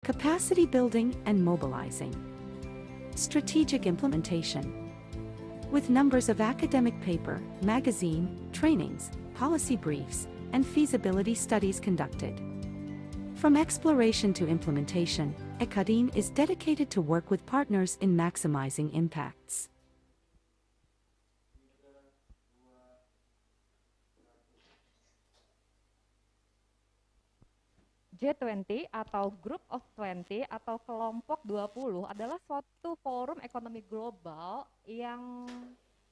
capacity building and mobilizing, strategic implementation. With numbers of academic paper, magazine, trainings, policy briefs, and feasibility studies conducted. From exploration to implementation, ECADIN is dedicated to work with partners in maximizing impacts. G20 atau Group of 20 atau kelompok 20 adalah suatu forum ekonomi global yang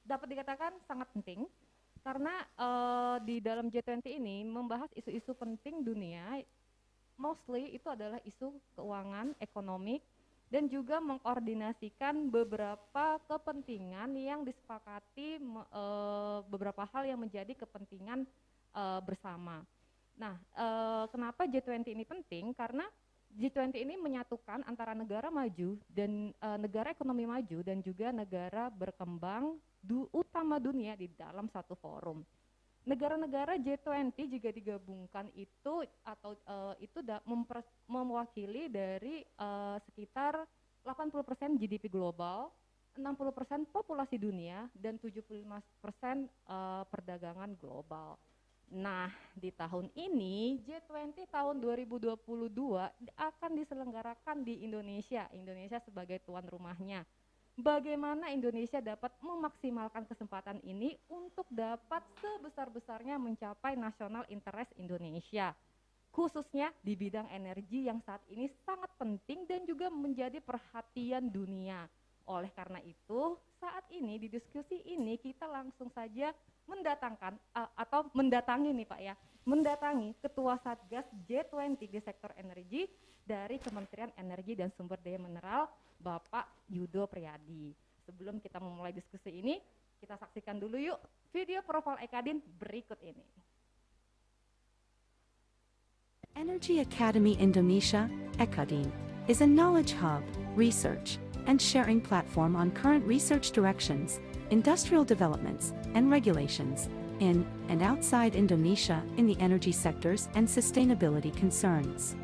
dapat dikatakan sangat penting karena di dalam G20 ini membahas isu-isu penting dunia, mostly itu adalah isu keuangan, ekonomi, dan juga mengkoordinasikan beberapa kepentingan yang disepakati, beberapa hal yang menjadi kepentingan bersama. Nah, kenapa G20 ini penting? Karena G20 ini menyatukan antara negara maju dan negara ekonomi maju dan juga negara berkembang utama dunia di dalam satu forum. Negara-negara G20 jika digabungkan itu atau itu mewakili dari sekitar 80% GDP global, 60% populasi dunia, dan 75% perdagangan global. Nah, di tahun ini G20 tahun 2022 akan diselenggarakan di Indonesia. Indonesia sebagai tuan rumahnya. Bagaimana Indonesia dapat memaksimalkan kesempatan ini untuk dapat sebesar-besarnya mencapai national interest Indonesia, khususnya di bidang energi yang saat ini sangat penting dan juga menjadi perhatian dunia. Oleh karena itu, saat ini di diskusi ini kita langsung saja mendatangi nih Pak ya, mendatangi Ketua Satgas G20 di sektor energi dari Kementerian Energi dan Sumber Daya Mineral, Bapak Yudo Priadi. Sebelum kita memulai diskusi ini, kita saksikan dulu yuk video profil ECADIN berikut ini. Energy Academy Indonesia, ECADIN, is a knowledge hub, research, and sharing platform on current research directions, industrial developments, and regulations, in and outside Indonesia in the energy sectors and sustainability concerns.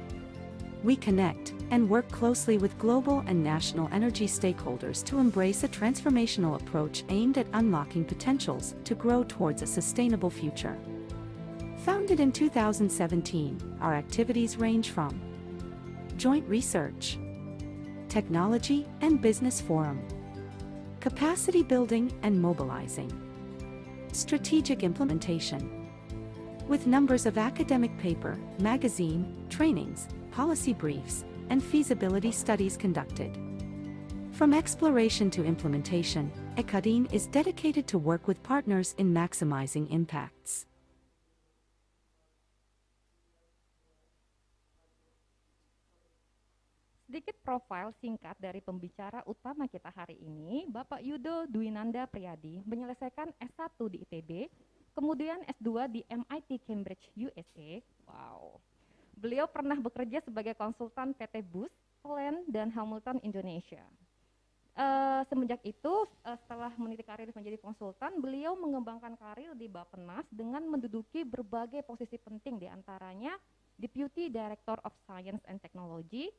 We connect and work closely with global and national energy stakeholders to embrace a transformational approach aimed at unlocking potentials to grow towards a sustainable future. Founded in 2017, our activities range from joint research, technology and business forum, capacity building and mobilizing, strategic implementation. With numbers of academic paper, magazine, trainings, policy briefs, and feasibility studies conducted. From exploration to implementation, ECADIN is dedicated to work with partners in maximizing impacts. Sedikit profil singkat dari pembicara utama kita hari ini, Bapak Yudo Dwinanda Priadi menyelesaikan S1 di ITB, kemudian S2 di MIT Cambridge, USA. Wow. Beliau pernah bekerja sebagai konsultan PT Bus, Plan, dan Hamilton Indonesia. Semenjak itu, setelah meniti karir menjadi konsultan, beliau mengembangkan karir di Bappenas dengan menduduki berbagai posisi penting, diantaranya Deputy Director of Science and Technology,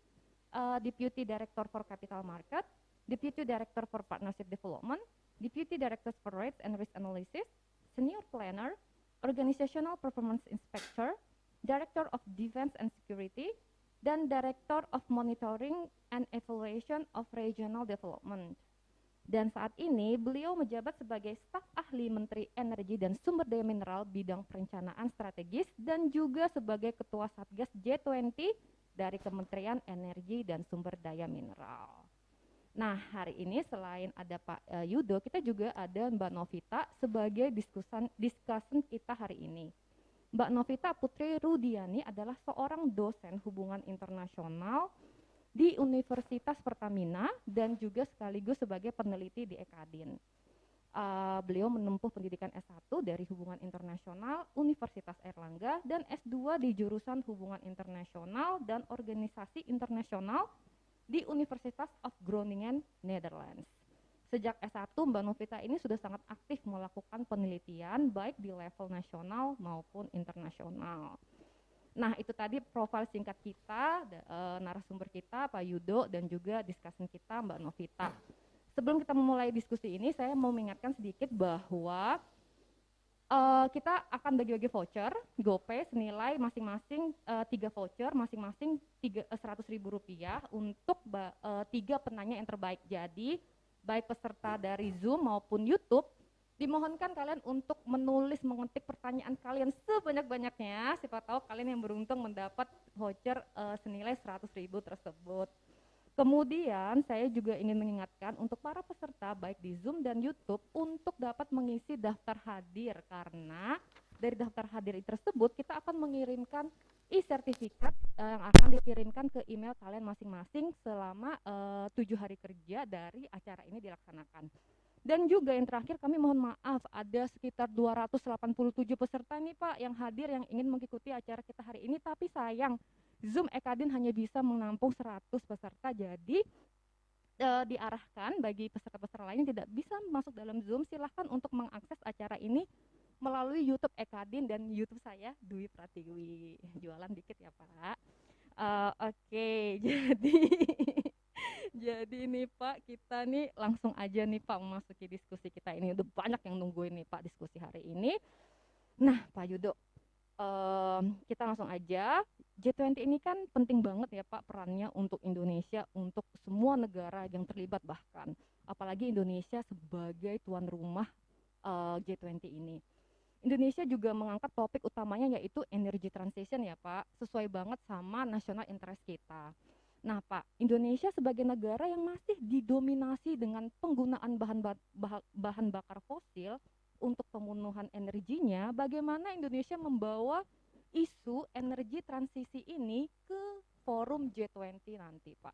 Deputy Director for Capital Market, Deputy Director for Partnership Development, Deputy Director for Rates and Risk Analysis, Senior Planner, Organizational Performance Inspector, Director of Defense and Security, dan Director of Monitoring and Evaluation of Regional Development. Dan saat ini beliau menjabat sebagai staf ahli Menteri Energi dan Sumber Daya Mineral bidang perencanaan strategis dan juga sebagai Ketua Satgas G20 dari Kementerian Energi dan Sumber Daya Mineral. Nah, hari ini selain ada Pak Yudo, kita juga ada Mbak Novita sebagai diskusan kita hari ini. Mbak Novita Putri Rudiani adalah seorang dosen hubungan internasional di Universitas Pertamina dan juga sekaligus sebagai peneliti di ECADIN. Beliau menempuh pendidikan S1 dari Hubungan Internasional Universitas Airlangga dan S2 di jurusan Hubungan Internasional dan Organisasi Internasional di Universitas of Groningen, Netherlands. Sejak S1, Mbak Novita ini sudah sangat aktif melakukan penelitian baik di level nasional maupun internasional. Nah, itu tadi profil singkat kita, narasumber kita Pak Yudo dan juga discussion kita Mbak Novita. Sebelum kita memulai diskusi ini, saya mau mengingatkan sedikit bahwa kita akan bagi-bagi voucher GoPay senilai masing-masing 3 voucher, masing-masing 100.000 rupiah untuk 3 penanya yang terbaik. Jadi baik peserta dari Zoom maupun YouTube, dimohonkan kalian untuk mengetik pertanyaan kalian sebanyak-banyaknya. Siapa tahu kalian yang beruntung mendapat voucher senilai 100.000 tersebut. Kemudian saya juga ingin mengingatkan untuk para peserta baik di Zoom dan YouTube untuk dapat mengisi daftar hadir, karena dari daftar hadir tersebut kita akan mengirimkan e-sertifikat yang akan dikirimkan ke email kalian masing-masing selama 7 hari kerja dari acara ini dilaksanakan. Dan juga yang terakhir, kami mohon maaf ada sekitar 287 peserta nih Pak yang hadir yang ingin mengikuti acara kita hari ini, tapi sayang Zoom Ekadin hanya bisa menampung 100 peserta. Jadi diarahkan bagi peserta-peserta lain yang tidak bisa masuk dalam Zoom, silahkan untuk mengakses acara ini melalui YouTube Ekadin dan YouTube saya Dwi Pratiwi. Jualan dikit ya Pak. Oke, jadi nih Pak, kita nih langsung aja nih Pak memasuki diskusi kita ini. Udah banyak yang nungguin nih Pak diskusi hari ini. Nah Pak Yudo, kita langsung aja. G20 ini kan penting banget ya Pak perannya untuk Indonesia, untuk semua negara yang terlibat, bahkan apalagi Indonesia sebagai tuan rumah G20 ini. Indonesia juga mengangkat topik utamanya yaitu energy transition ya Pak, sesuai banget sama national interest kita. Nah Pak, Indonesia sebagai negara yang masih didominasi dengan penggunaan bahan bakar fosil untuk pemenuhan energinya, bagaimana Indonesia membawa isu energi transisi ini ke forum G20 nanti Pak?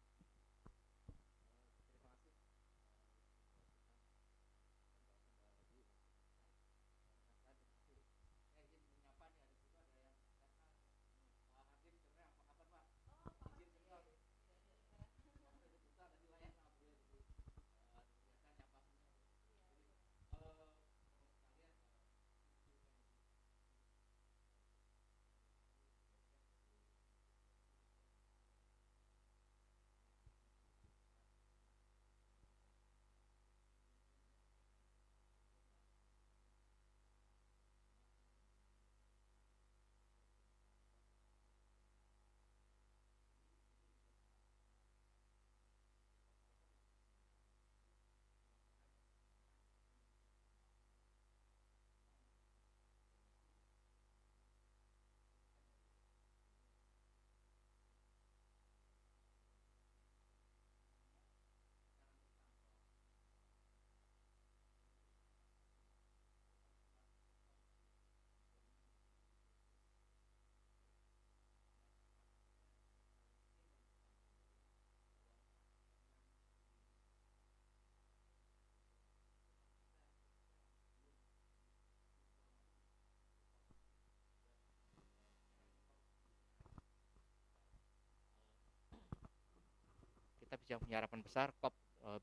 Kita bisa punya harapan besar COP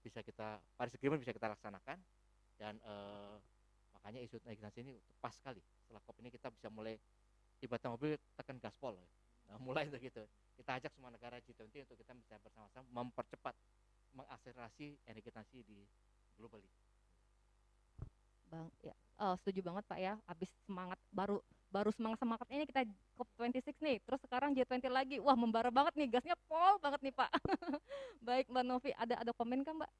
bisa kita Paris Agreement bisa kita laksanakan, dan makanya isu energi ini pas sekali. Setelah COP ini kita bisa mulai ibaratnya mobil tekan gaspol, mulai untuk gitu. Kita ajak semua negara G20 untuk kita bisa bersama-sama mempercepat, mengakselerasi energi transisi di global ini. Bang, ya, setuju banget Pak ya. Habis baru semangat ini kita COP26 nih, terus sekarang G20 lagi. Wah, membara banget nih, gasnya pol banget nih Pak. Baik Mbak Novi, ada komen kan Mbak?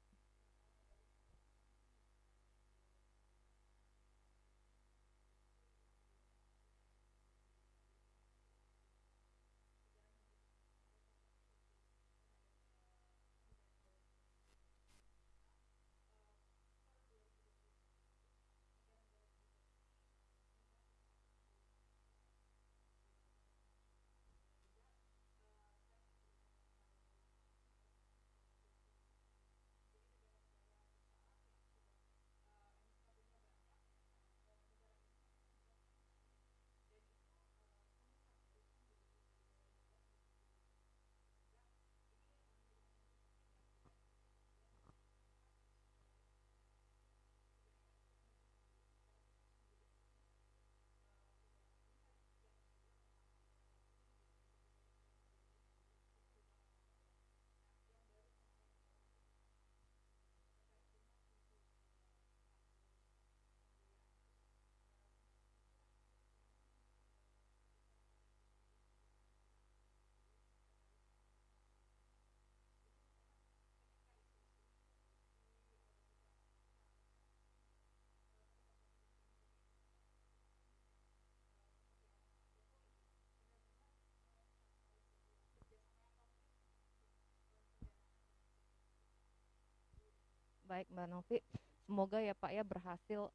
Baik Mbak Novi, semoga ya Pak ya berhasil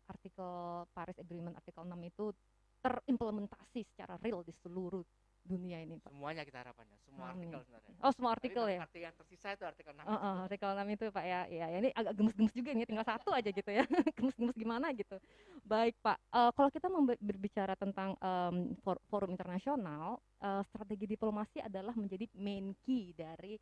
artikel Paris Agreement artikel 6 itu terimplementasi secara real di seluruh dunia ini Pak. Semuanya kita harapannya, semua Amin. artikel sebenarnya. Oh semua Tapi artikel ya? artikel yang tersisa itu artikel 6 Artikel 6 itu Pak ya. Ya ini agak gemes-gemes juga nih, tinggal satu aja gitu ya. Gemes-gemes gimana gitu. Baik Pak, kalau kita berbicara tentang forum internasional, strategi diplomasi adalah menjadi main key dari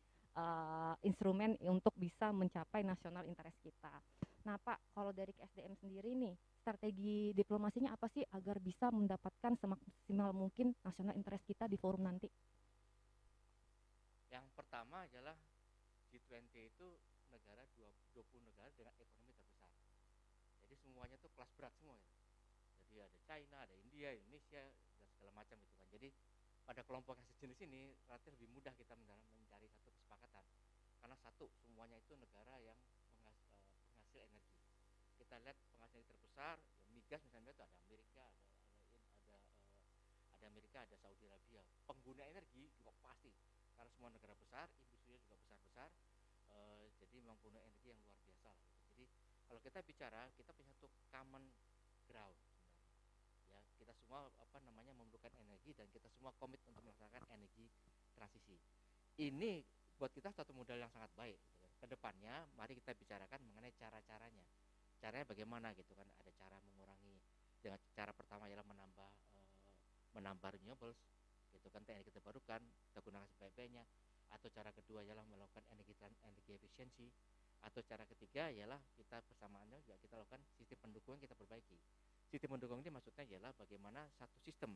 instrumen untuk bisa mencapai national interest kita. Nah Pak, kalau dari KSDM sendiri nih, strategi diplomasinya apa sih agar bisa mendapatkan semaksimal mungkin national interest kita di forum nanti? Yang pertama adalah G20 itu negara 20 negara dengan ekonomi terbesar. Jadi semuanya tuh kelas berat semua ya. Jadi ada China, ada India, Indonesia dan segala macam gitu kan. Jadi pada kelompok yang sejenis ini relatif lebih mudah kita mencari satu kesepakatan. Karena satu, semuanya itu negara yang penghasil energi. Kita lihat penghasil energi terbesar, ya migas misalnya itu ada Amerika, ada Amerika, ada Saudi Arabia. Pengguna energi juga pasti, karena semua negara besar, industrinya juga besar-besar, jadi mempunyai energi yang luar biasa lah, gitu. Jadi kalau kita bicara, kita punya satu common ground sebenarnya. Ya, kita semua memerlukan energi dan kita semua komit untuk melaksanakan energi transisi. Ini buat kita satu modal yang sangat baik. Gitu kan. Kedepannya, mari kita bicarakan mengenai cara-caranya. Caranya bagaimana gitu kan? Ada cara mengurangi. Dengan cara pertama ialah menambah renewables, gitu kan, energi terbarukan, kita gunakan sebaik-baiknya. Atau cara kedua ialah melakukan energi efisiensi. Atau cara ketiga ialah kita persamaannya juga kita lakukan sistem pendukung kita perbaiki. Sistem pendukung ini maksudnya ialah bagaimana satu sistem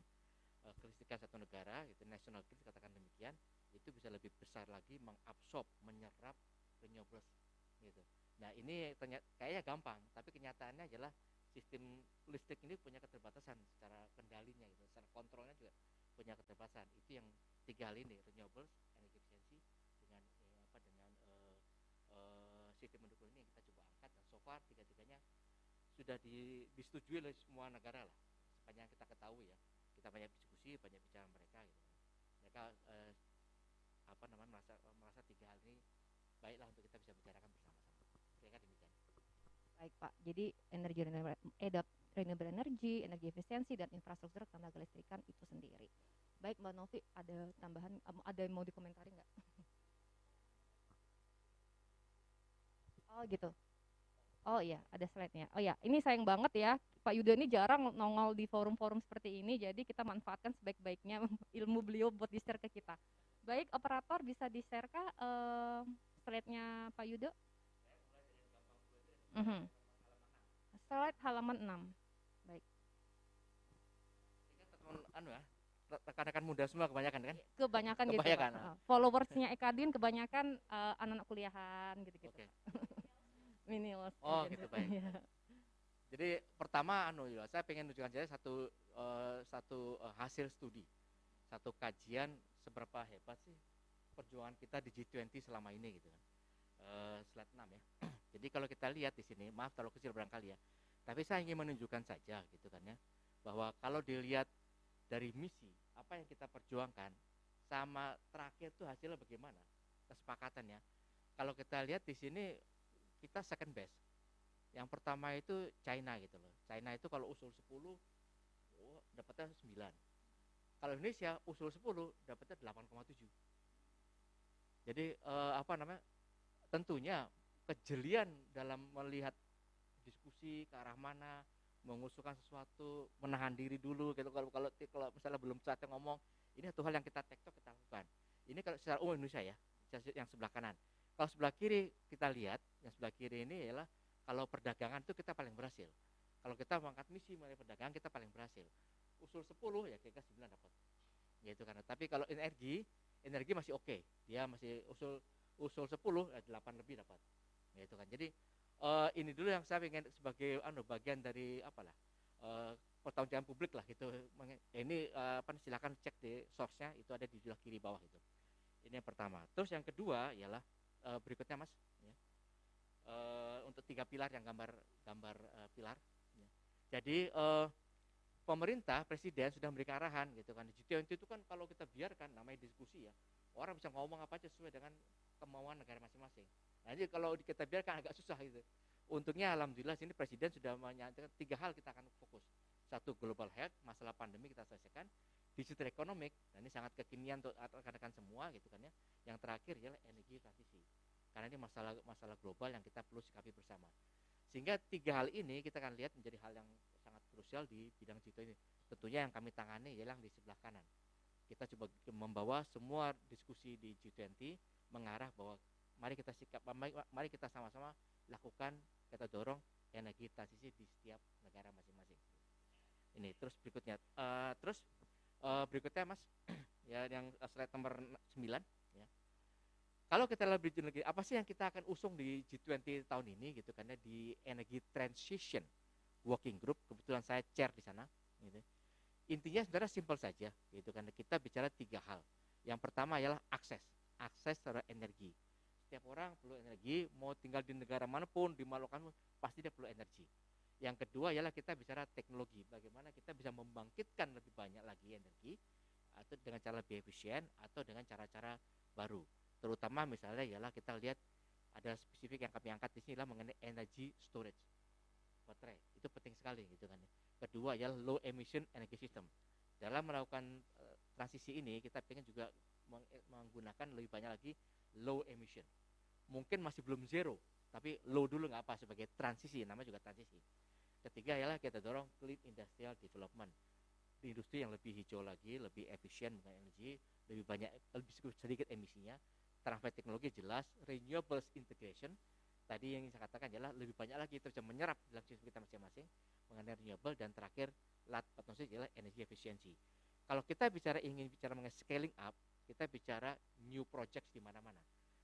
kelistrikan satu negara, itu national grid katakan demikian, itu bisa lebih besar lagi mengabsorb, menyerap renewables gitu. Nah ini kayaknya gampang, tapi kenyataannya adalah sistem listrik ini punya keterbatasan secara kendalinya gitu, secara kontrolnya juga punya keterbatasan. Itu yang tiga hal ini, renewables, energi efisiensi dengan sistem mendukung ini yang kita coba angkat, dan so far tiga-tiganya sudah disetujui oleh semua negara lah, sepanjang kita ketahui ya. Kita banyak diskusi, banyak bicara mereka gitu. Mereka merasa tiga hal ini baiklah untuk kita bisa bicarakan bersama-sama. Kira-kira demikian. Baik Pak, jadi renewable energy, energi efisiensi dan infrastruktur tenaga listrikan itu sendiri. Baik Mbak Novi, ada tambahan, ada yang mau dikomentari nggak? Oh gitu. Oh iya, ada slide-nya. Oh ya, ini sayang banget ya, Pak Yudo ini jarang nongol di forum-forum seperti ini, jadi kita manfaatkan sebaik-baiknya ilmu beliau buat di-share ke kita. Baik, operator bisa di-share kah slide-nya Pak Yudo? Slide halaman 6. Baik. Rekan-rekan muda semua kebanyakan kan? Kebanyakan gitu Pak. Followersnya Ekadin kebanyakan anak-anak kuliahan gitu-gitu. Okay. Minimal. Oh gitu, baik. Jadi pertama saya pengen tunjukkan saja satu hasil studi, satu kajian seberapa hebat sih perjuangan kita di G20 selama ini gitu kan. Slide 6 ya. Jadi kalau kita lihat di sini, maaf terlalu kecil barangkali ya, tapi saya ingin menunjukkan saja gitu kan ya, bahwa kalau dilihat dari misi apa yang kita perjuangkan sama terakhir tuh hasilnya bagaimana kesepakatannya. Kalau kita lihat di sini kita second best. Yang pertama itu China gitu loh. China itu kalau usul 10 dapatnya 9. Kalau Indonesia usul 10 dapatnya 8,7. Jadi tentunya kejelian dalam melihat diskusi ke arah mana, mengusulkan sesuatu, menahan diri dulu gitu. Kalau misalnya belum saatnya ngomong, ini satu hal yang kita tektok kita lakukan. Ini kalau secara umum Indonesia ya, yang sebelah kanan. Kalau sebelah kiri kita lihat, yang sebelah kiri ini adalah kalau perdagangan itu kita paling berhasil. Kalau kita mengangkat misi mengenai perdagangan kita paling berhasil. Usul 10 ya kira-kira 9 dapat. Yaitu karena tapi kalau energi masih oke. Dia masih usul 10 8 lebih dapat. Yaitu kan. Jadi ini dulu yang saya ingin sebagai bagian dari pertanggungjawaban publik lah gitu. Ini silakan cek di source-nya, itu ada di sebelah kiri bawah itu. Ini yang pertama. Terus yang kedua ialah berikutnya Mas ya. Untuk 3 pilar yang gambar pilar ya. Jadi pemerintah, presiden sudah memberikan arahan gitu kan. Di G20 itu kan kalau kita biarkan namanya diskusi ya, orang bisa ngomong apa aja sesuai dengan kemauan negara masing-masing. Nah, jadi kalau kita biarkan agak susah gitu. Untungnya alhamdulillah sini presiden sudah menyatakan 3 hal kita akan fokus. Satu, global health, masalah pandemi kita selesaikan. Digital economic, dan ini sangat kekinian untuk rekan-rekan semua gitu kan ya. Yang terakhir ialah energi transisi. Karena ini masalah global yang kita perlu sikapi bersama. Sehingga 3 hal ini kita akan lihat menjadi hal yang sangat krusial di bidang G20 ini. Tentunya yang kami tangani ialah di sebelah kanan. Kita coba membawa semua diskusi di G20 mengarah bahwa mari kita sama-sama lakukan, kita dorong energi transisi di setiap negara masing-masing. Ini terus berikutnya, berikutnya Mas, ya yang slide nomor 9 ya. Kalau kita lebih lagi, apa sih yang kita akan usung di G20 tahun ini gitu kan ya, di Energy Transition Working Group, kebetulan saya chair di sana gitu. Intinya sebenarnya simpel saja gitu kan, kita bicara 3 hal. Yang pertama ialah akses terhadap energi. Setiap orang perlu energi, mau tinggal di negara manapun, di Maluku pasti dia perlu energi. Yang kedua ialah kita bicara teknologi, bagaimana kita bisa membangkitkan lebih banyak lagi energi atau dengan cara lebih efisien atau dengan cara-cara baru. Terutama misalnya ialah kita lihat ada spesifik yang kami angkat di sini adalah mengenai energy storage, baterai. Itu penting sekali gitu kan. Kedua ialah low emission energy system. Dalam melakukan transisi ini kita pengen juga menggunakan lebih banyak lagi low emission. Mungkin masih belum zero, tapi low dulu nggak apa, sebagai transisi, namanya juga transisi. Ketiga ialah kita dorong clean industrial development, di industri yang lebih hijau lagi, lebih efisien menggunakan energi, lebih banyak, lebih sedikit emisinya, transfer teknologi jelas, renewables integration. Tadi yang saya katakan adalah lebih banyak lagi kita bisa menyerap dalam sistem kita masing-masing mengenai renewable, dan terakhir last but not least adalah energi efisiensi. Kalau kita ingin bicara mengenai scaling up, kita bicara new projects di mana-mana.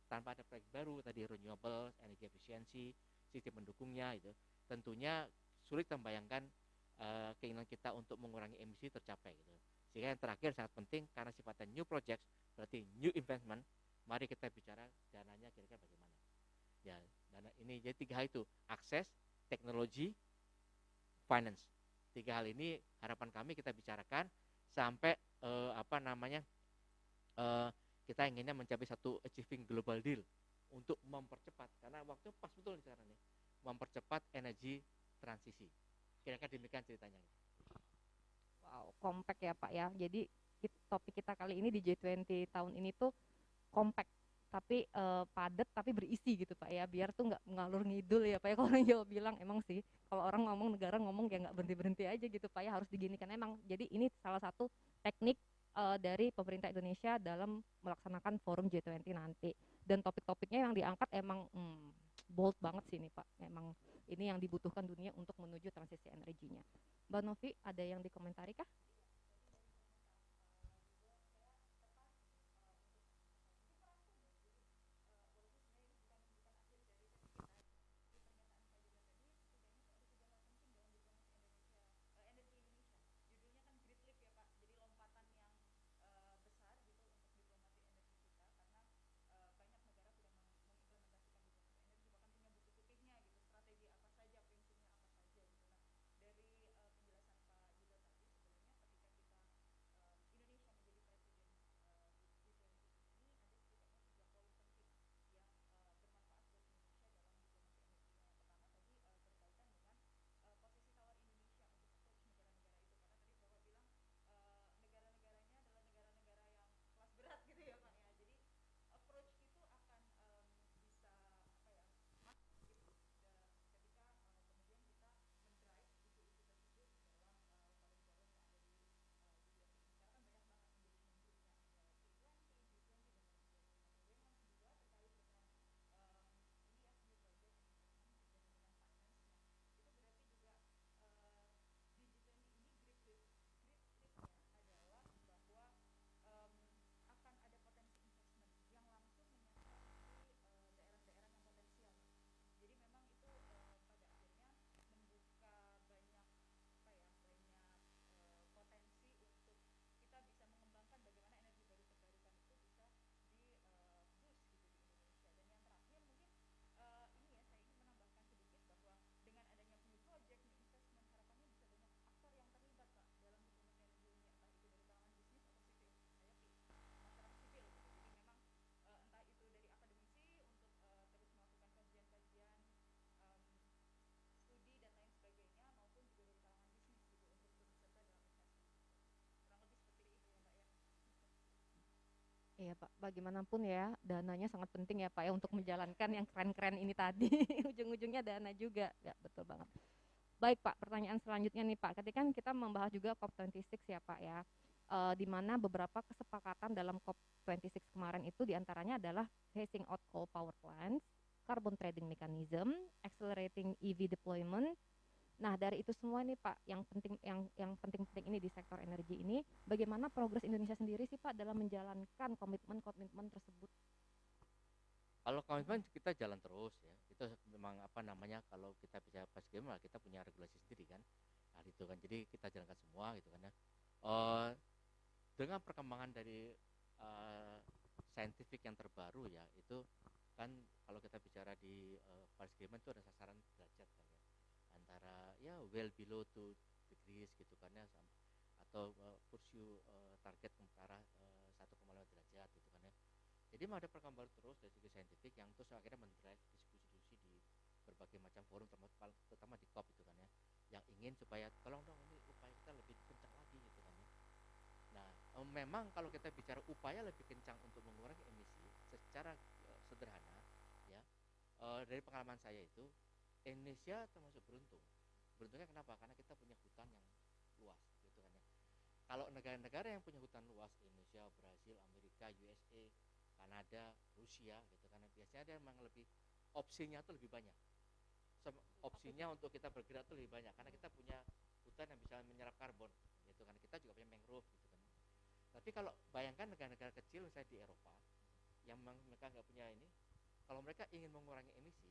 Tanpa ada proyek baru tadi renewable, energi efisiensi, sistem mendukungnya itu tentunya sulit membayangkan keinginan kita untuk mengurangi emisi tercapai gitu. Sehingga yang terakhir sangat penting, karena sifatnya new projects berarti new investment, mari kita bicara dananya kira-kira bagaimana. Ya, dana ini jadi 3 hal itu, akses, teknologi, finance. 3 hal ini harapan kami kita bicarakan sampai kita inginnya mencapai satu achieving global deal untuk mempercepat, karena waktu pas betul sekarang nih, mempercepat energi transisi. Kira-kira demikian ceritanya. Wow, compact ya Pak ya. Jadi topik kita kali ini di G20 tahun ini tuh compact, tapi padat tapi berisi gitu Pak ya, biar tuh nggak ngalur ngidul ya Pak ya. Kalau orang Jawa bilang emang sih, kalau orang ngomong negara ngomong ya nggak berhenti aja gitu Pak ya, harus diginikan emang. Jadi ini salah satu teknik dari pemerintah Indonesia dalam melaksanakan forum G20 nanti, dan topik-topiknya yang diangkat emang bold banget sih ini Pak. Emang ini yang dibutuhkan dunia untuk menuju transisi energinya. Mbak Novi, ada yang dikomentari kah? Iya Pak, bagaimanapun ya dananya sangat penting ya Pak ya untuk menjalankan yang keren-keren ini tadi. Ujung-ujungnya dana juga, ya betul banget. Baik Pak, pertanyaan selanjutnya nih Pak, ketika kita membahas juga COP26 ya Pak ya, di mana beberapa kesepakatan dalam COP26 kemarin itu diantaranya adalah phasing out coal power plants, carbon trading mechanism, accelerating EV deployment. Nah, dari itu semua nih Pak, yang penting-penting ini di sektor energi ini, bagaimana progres Indonesia sendiri sih Pak dalam menjalankan komitmen-komitmen tersebut? Kalau komitmen kita jalan terus ya. Itu memang apa namanya, kalau kita bisa pas game kita punya regulasi sendiri kan. Nah, itu kan. Jadi kita jalankan semua gitu kan ya. Eh, dengan perkembangan dari saintifik yang terbaru ya, itu kan kalau kita bicara di Paris Agreement itu ada sasaran derajat kan ya, antara ya well below 2 degrees gitu kan ya, atau pursue target ke arah 1,5 derajat gitu kan ya. Jadi memang ada perkembangan terus dari segi saintifik yang terus akhirnya mendrive diskusi-diskusi di berbagai macam forum, terutama di COP itu kan ya, yang ingin supaya tolong dong ini upaya kita lebih kencang lagi gitu kan ya. Nah, memang kalau kita bicara upaya lebih kencang untuk mengurangi emisi secara sederhana ya, dari pengalaman saya itu Indonesia termasuk beruntung. Beruntungnya kenapa? Karena kita punya hutan yang luas gitu kan ya. Kalau negara-negara yang punya hutan luas, Indonesia, Brasil, Amerika, USA, Kanada, Rusia gitu kan, biasanya dia memang lebih opsinya tuh lebih banyak. Opsinya untuk kita bergerak tuh lebih banyak karena kita punya hutan yang bisa menyerap karbon gitu kan. Kita juga punya mangrove gitu kan. Tapi kalau bayangkan negara-negara kecil misalnya di Eropa yang mereka nggak punya ini, kalau mereka ingin mengurangi emisi,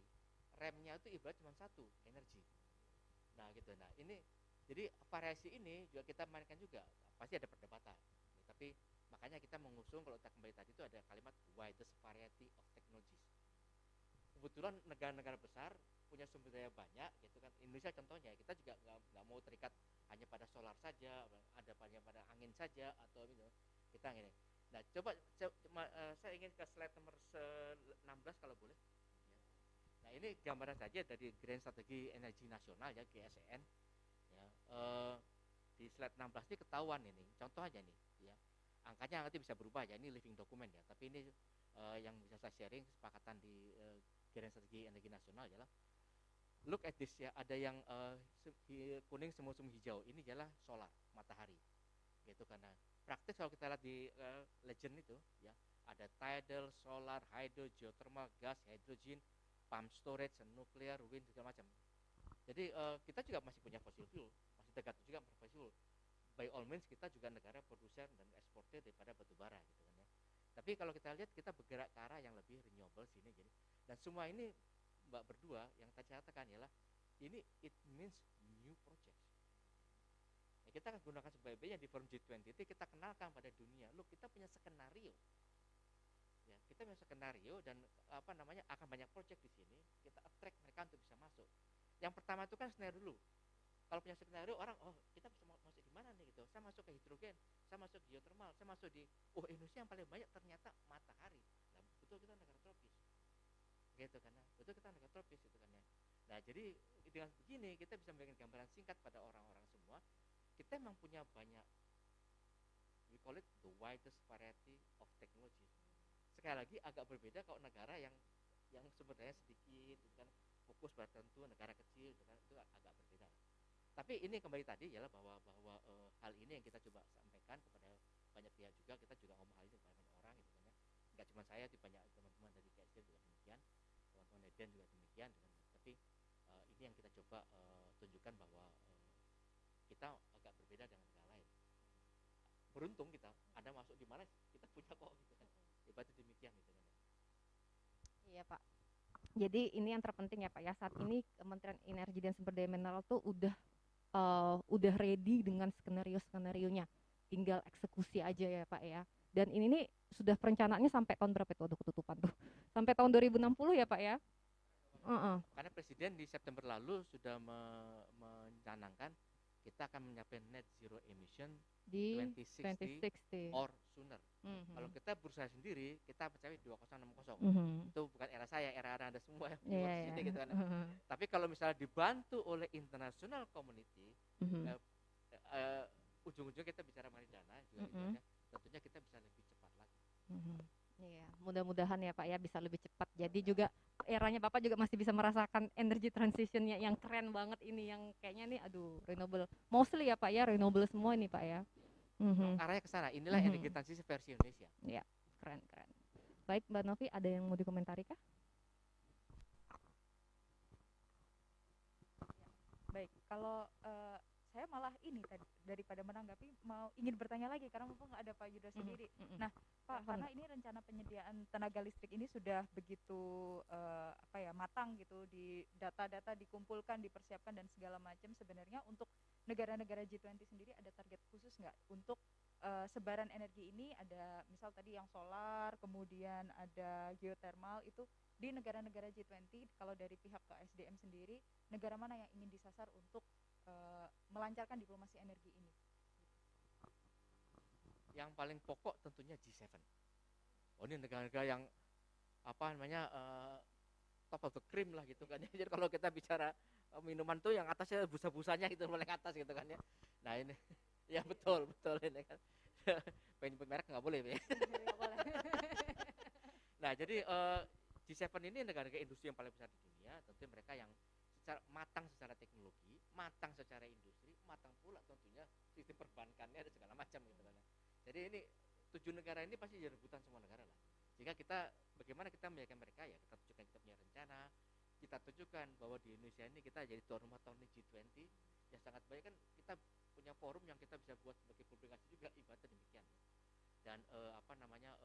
remnya itu ibarat cuma satu, energi. Nah gitu. Nah ini jadi variasi ini juga kita mainkan juga. Pasti ada perdebatan. Tapi makanya kita mengusung, kalau kita kembali tadi itu ada kalimat widest variety of technologies. Kebetulan negara-negara besar punya sumber daya banyak gitu kan. Indonesia contohnya, kita juga nggak mau terikat hanya pada solar saja, ada pada angin saja atau gitu. Kita ini. Nah coba saya ingin ke slide nomor 16 kalau boleh. Nah ini gambaran saja dari Grand Strategi Energi Nasional ya, GSEN ya. Di slide 16 ini ketahuan ini, contoh aja nih ya, angkanya nanti bisa berubah ya, ini living document ya, tapi ini yang bisa saya sharing kesepakatan di Grand Strategi Energi Nasional adalah look at this ya, ada yang kuning semu-semu hijau, ini adalah solar, matahari gitu. Karena praktis kalau kita lihat di legend itu ya, ada tidal, solar, hydro, geothermal, gas, hydrogen, pump storage, nuklir, wind, segala macam. Jadi kita juga masih punya fossil fuel, masih tergantung juga fossil fuel. By all means kita juga negara produsen dan eksportir daripada batu bara gitu kan ya. Tapi kalau kita lihat kita bergerak ke arah yang lebih renewable sini. Jadi dan semua ini Mbak berdua yang tadi saya katakan ialah ini it means new project. Ya, kita akan gunakan sebaik-baiknya di forum G20 itu, kita kenalkan pada dunia, look kita punya skenario. Ya, kita punya skenario dan apa namanya akan banyak project di sini, kita attract mereka untuk bisa masuk. Yang pertama itu kan skenario dulu. Kalau punya skenario orang, oh kita bisa masuk di mana nih gitu. Saya masuk ke hidrogen, saya masuk ke geothermal, saya masuk di Indonesia yang paling banyak ternyata matahari. Nah, betul kita negara tropis. Gitu kan. Betul kita negara tropis gitu kan ya. Nah, jadi dengan begini kita bisa memberikan gambaran singkat pada orang-orang semua. Kita memang punya banyak, we call it the widest variety of technology. Sekali lagi agak berbeda kalau negara yang sumber daya sedikit gitu kan, fokus pada tertentu, negara kecil gitu kan, itu agak berbeda. Tapi ini kembali tadi ialah bahwa hal ini yang kita coba sampaikan kepada banyak pihak juga, kita juga ngomong hal ini kepada banyak orang gitu kan ya. Enggak cuma saya, banyak teman-teman dari KSG juga demikian, teman-teman Eden juga demikian gitu kan. Tapi ini yang kita coba tunjukkan bahwa kita agak berbeda dengan negara lain. Beruntung kita, Anda masuk di mana kita punya kok gitu kan. Ibarat demikian gitu kan. Iya Pak. Jadi ini yang terpenting ya Pak ya, saat ini Kementerian Energi dan Sumber Daya Mineral tuh udah ready dengan skenario-skenarionya, tinggal eksekusi aja ya Pak ya. Dan ini nih sudah perencanaannya sampai tahun berapa itu? Aduh ketutupan tuh. Sampai tahun 2060 ya Pak ya. Karena Presiden di September lalu sudah mencanangkan kita akan mencapai net zero emission di 2060 or sooner. Kalau kita berusaha sendiri, kita mencapai 2060. Itu bukan era saya, era Anda semua yang di sini gitu kan. Tapi kalau misalnya dibantu oleh international community, ujung-ujungnya kita bicara mengenai dana juga gitu ya, tentunya kita bisa lebih cepat lagi. Mhm. Iya, mudah-mudahan ya Pak ya bisa lebih cepat. Jadi juga eranya Bapak juga masih bisa merasakan energy transition-nya yang keren banget ini, yang kayaknya nih aduh renewable. Mostly ya Pak ya renewable semua ini Pak ya. Memang Mhm. arahnya ke sana. Inilah energi Mhm. transisi versi Indonesia. Iya, keren keren. Baik Mbak Novi, ada yang mau dikomentari kah? Baik, kalau saya malah ini tadi daripada menanggapi mau ingin bertanya lagi karena mumpung ada Pak Yuda Mhm, sendiri. mhm. Nah, Pak, Silahkan karena Mbak. ini rencana penyediaan tenaga listrik ini sudah begitu apa ya matang gitu, di data-data dikumpulkan, dipersiapkan dan segala macam. Sebenarnya untuk negara-negara G20 sendiri ada target khusus nggak untuk sebaran energi ini? Ada misal tadi yang solar, kemudian ada geothermal itu di negara-negara G20. Kalau dari pihak KSDM sendiri, negara mana yang ingin disasar untuk melancarkan diplomasi energi ini? Yang paling pokok tentunya G7. Oh, ini negara-negara yang apa namanya top of the cream lah gitu kan ya. Jadi kalau kita bicara minuman tuh yang atasnya busa-busanya itu paling atas gitu kan ya. Nah ini ya betul betul ini kan. Pengen nyebut merek nggak boleh ya. Nggak boleh. Nah jadi G7 ini negara-negara industri yang paling besar di dunia. Tentu mereka yang secara matang secara teknologi, matang secara industri, matang pula tentunya sistem perbankannya dan segala macam gitu kan ya. Jadi ini 7 negara ini pasti jadi rebutan semua negara lah. Jika kita bagaimana kita menyayangi mereka ya kita tunjukkan kita punya rencana, kita tunjukkan bahwa di Indonesia ini kita jadi tuan rumah tahun G20 ya sangat baik kan kita punya forum yang kita bisa buat sebagai publikasi juga ibaratnya demikian. Dan apa namanya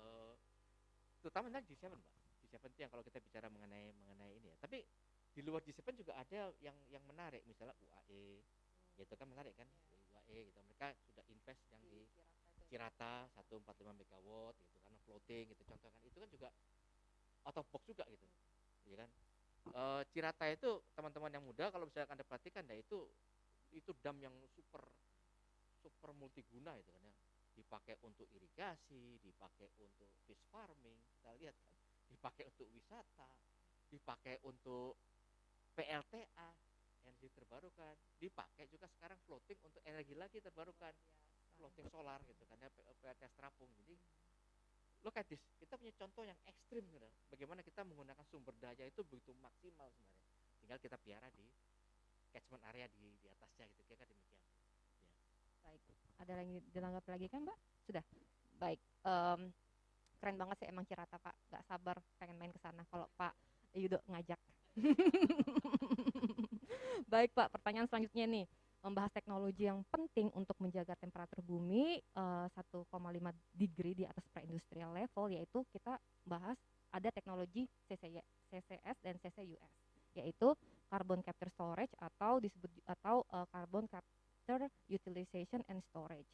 terutama nanti G7 Mbak. G7 itu yang kalau kita bicara mengenai ini ya. Tapi di luar G7 juga ada yang menarik misalnya UAE gitu kan menarik kan UAE gitu mereka sudah invest yang di Cirata 145 megawatt gitu kan floating gitu contoh kan itu kan juga out of box juga gitu ya kan Cirata itu teman-teman yang muda kalau misalkan Anda perhatikan ya itu dam yang super super multiguna itu kan ya dipakai untuk irigasi dipakai untuk fish farming kita lihat kan dipakai untuk wisata dipakai untuk PLTA energi terbarukan dipakai juga sekarang floating untuk energi lagi terbarukan floating solar gitu kan ya PLTS terapung jadi look at this kita punya contoh yang ekstrim gitu. Bagaimana kita menggunakan sumber daya itu begitu maksimal sebenarnya tinggal kita piara di catchment area di atasnya gitu kira demikian ya. Baik. Ada lagi dilanggapi lagi kan Mbak? Sudah. Baik. Keren banget sih emang Cirata Pak. Gak sabar pengen main ke sana kalau Pak Yudo ngajak. Baik Pak, pertanyaan selanjutnya nih. Membahas teknologi yang penting untuk menjaga temperatur bumi 1,5 degree di atas pre-industrial level, yaitu kita bahas ada teknologi CCS dan CCUS, yaitu carbon capture storage atau disebut atau carbon capture utilization and storage.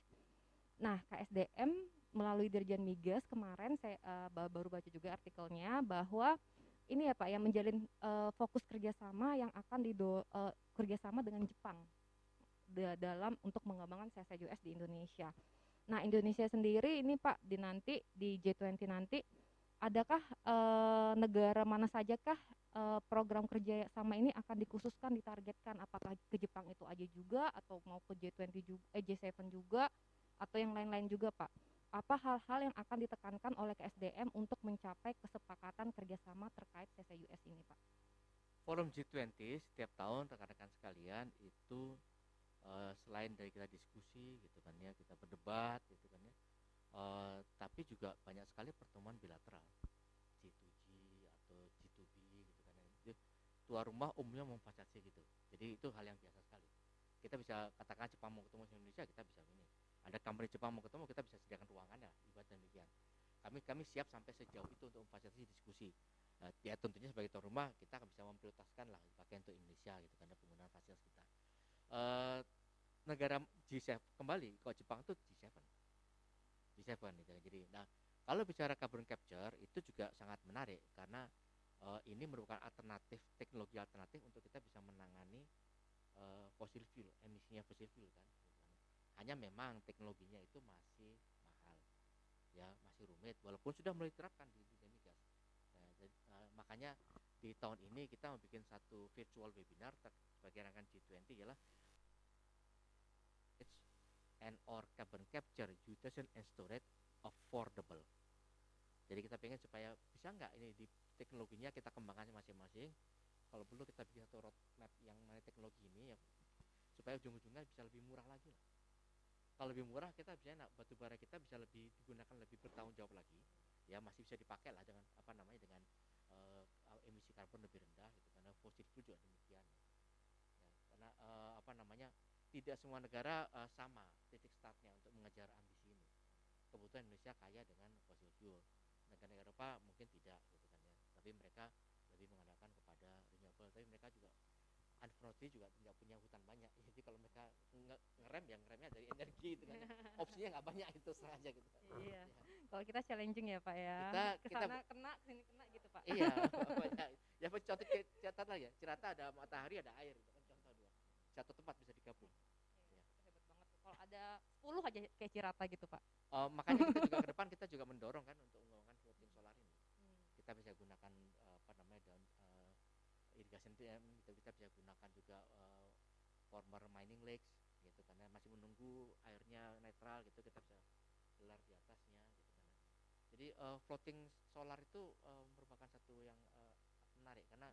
Nah, KSDM melalui Dirjen Migas kemarin saya baru baca juga artikelnya bahwa ini ya Pak yang menjalin fokus kerjasama yang akan kerjasama dengan Jepang dalam untuk mengembangkan CCUS di Indonesia. Nah, Indonesia sendiri ini Pak nanti di G20 nanti adakah negara mana sajakah program kerja sama ini akan dikhususkan ditargetkan apakah ke Jepang itu aja juga atau mau ke G20 juga G7 juga atau yang lain-lain juga Pak? Apa hal-hal yang akan ditekankan oleh KSDM untuk mencapai kesepakatan kerjasama terkait CCUS ini Pak? Forum G20 setiap tahun rekan-rekan sekalian itu selain dari kita diskusi gitu kan ya kita berdebat gitu kan ya tapi juga banyak sekali pertemuan bilateral G2G atau G2B gitu kan ya. Jadi, tuan rumah umumnya memfasilitasi gitu jadi itu hal yang biasa sekali kita bisa katakan Jepang mau ketemu di Indonesia kita bisa ini ada company Jepang mau ketemu kita bisa sediakan ruangan ya ibarat demikian kami siap sampai sejauh itu untuk memfasilitasi diskusi ya tentunya sebagai tuan rumah kita bisa memprioritaskan lah pakai untuk Indonesia gitu karena penggunaan fasilitas kita negara G7 kembali kalau Jepang itu G7 gitu. Jadi nah kalau bicara carbon capture itu juga sangat menarik karena ini merupakan alternatif teknologi alternatif untuk kita bisa menangani fossil fuel emisinya fossil fuel kan hanya memang teknologinya itu masih mahal ya masih rumit walaupun sudah mulai diterapkan di dunia migas nah, makanya di tahun ini kita membuat satu virtual webinar sebagai rangkaian G20 ialah and or carbon capture utilization and storage affordable Jadi kita pengen supaya bisa nggak ini di teknologinya kita kembangkan masing-masing. Kalau perlu kita bikin satu roadmap yang mana teknologi ini ya supaya ujung-ujungnya bisa lebih murah lagi lah. Kalau lebih murah kita bisa enak, batu bara kita bisa lebih digunakan lebih bertanggung jawab lagi. Ya masih bisa dipakai lah dengan apa namanya dengan emisi karbon lebih rendah gitu karena fosil fuel juga demikian. Ya, karena apa namanya tidak semua negara sama titik startnya untuk mengejar ambisi ini. Kebetulan Indonesia kaya dengan fosil fuel. Negara-negara Eropa mungkin tidak gitu kan ya. Tapi mereka lebih mengandalkan kepada renewable. Tapi mereka juga unfortunately juga tidak punya hutan banyak. Jadi kalau mereka ngerem ya ngeremnya dari energi gitu kan. Opsinya nggak banyak itu sengaja gitu. Iya. Ya. Kalau kita challenging ya Pak ya. Kita Kesana kena, kesini kena gitu Pak. iya, banyak. Ya contoh catat lah ya. Cirata ada matahari, ada air gitu kan contoh dua. Satu tempat bisa digabung. Iya, hebat banget tuh. Kalau ada 10 aja kayak Cirata gitu Pak. Makanya kita juga ke depan kita juga mendorong kan untuk mengembangkan floating solar ini. Kita bisa gunakan apa namanya daun irrigation dam, kita bisa gunakan juga former mining lakes gitu karena masih menunggu airnya netral gitu kita bisa gelar di atasnya gitu kan. Jadi floating solar itu merupakan satu yang menarik karena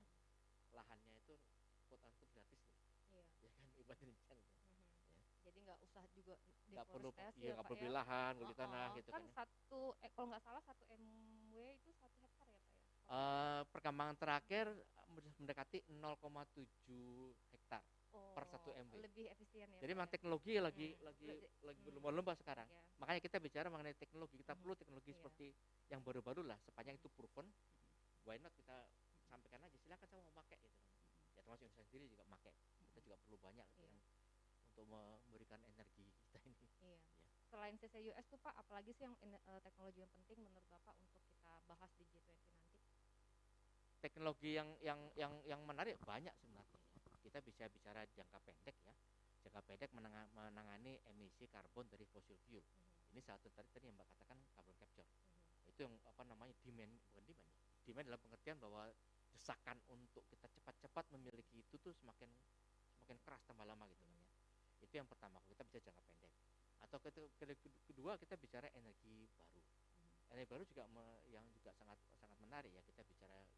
lahannya itu quote unquote gratis nih. Iya. Ya kan ibarat Indonesia gitu. Ya. Jadi nggak usah juga Nggak perlu deforestasi iya ya nggak Pak perlu ya. lahan, beli tanah gitu Kan kan. Ya. kalau nggak salah 1 MW itu 1 hektar ya Pak ya. Perkembangan terakhir mendekati 0,7 hektar per 1 MW. Lebih efisien ya. Jadi Pak memang ya? teknologi lagi berlomba-lomba sekarang. Iya. Makanya kita bicara mengenai teknologi. Kita perlu teknologi Iya. seperti yang baru-baru lah. Sepanjang itu proven, why not kita sampaikan aja. Silakan saya mau pakai gitu. Ya termasuk Indonesia sendiri juga pakai. Kita juga perlu banyak gitu kan untuk memberikan energi kita ini. Iya. Ya. Selain CCUS tuh Pak, apalagi sih yang teknologi yang penting menurut Bapak untuk kita bahas di G20 nanti? Teknologi yang menarik banyak sebenarnya. Kita bisa bicara jangka pendek ya. Jangka pendek menangani emisi karbon dari fossil fuel. Ini satu tadi yang Mbak katakan carbon capture. Itu yang apa namanya demand bukan demand ya. Demand dalam pengertian bahwa desakan untuk kita cepat-cepat memiliki itu tuh semakin keras tambah lama gitu kan ya. Itu yang pertama kita bisa jangka pendek. Atau kedua kita bicara energi baru. Energi baru juga yang juga sangat menarik ya, kita bicara yang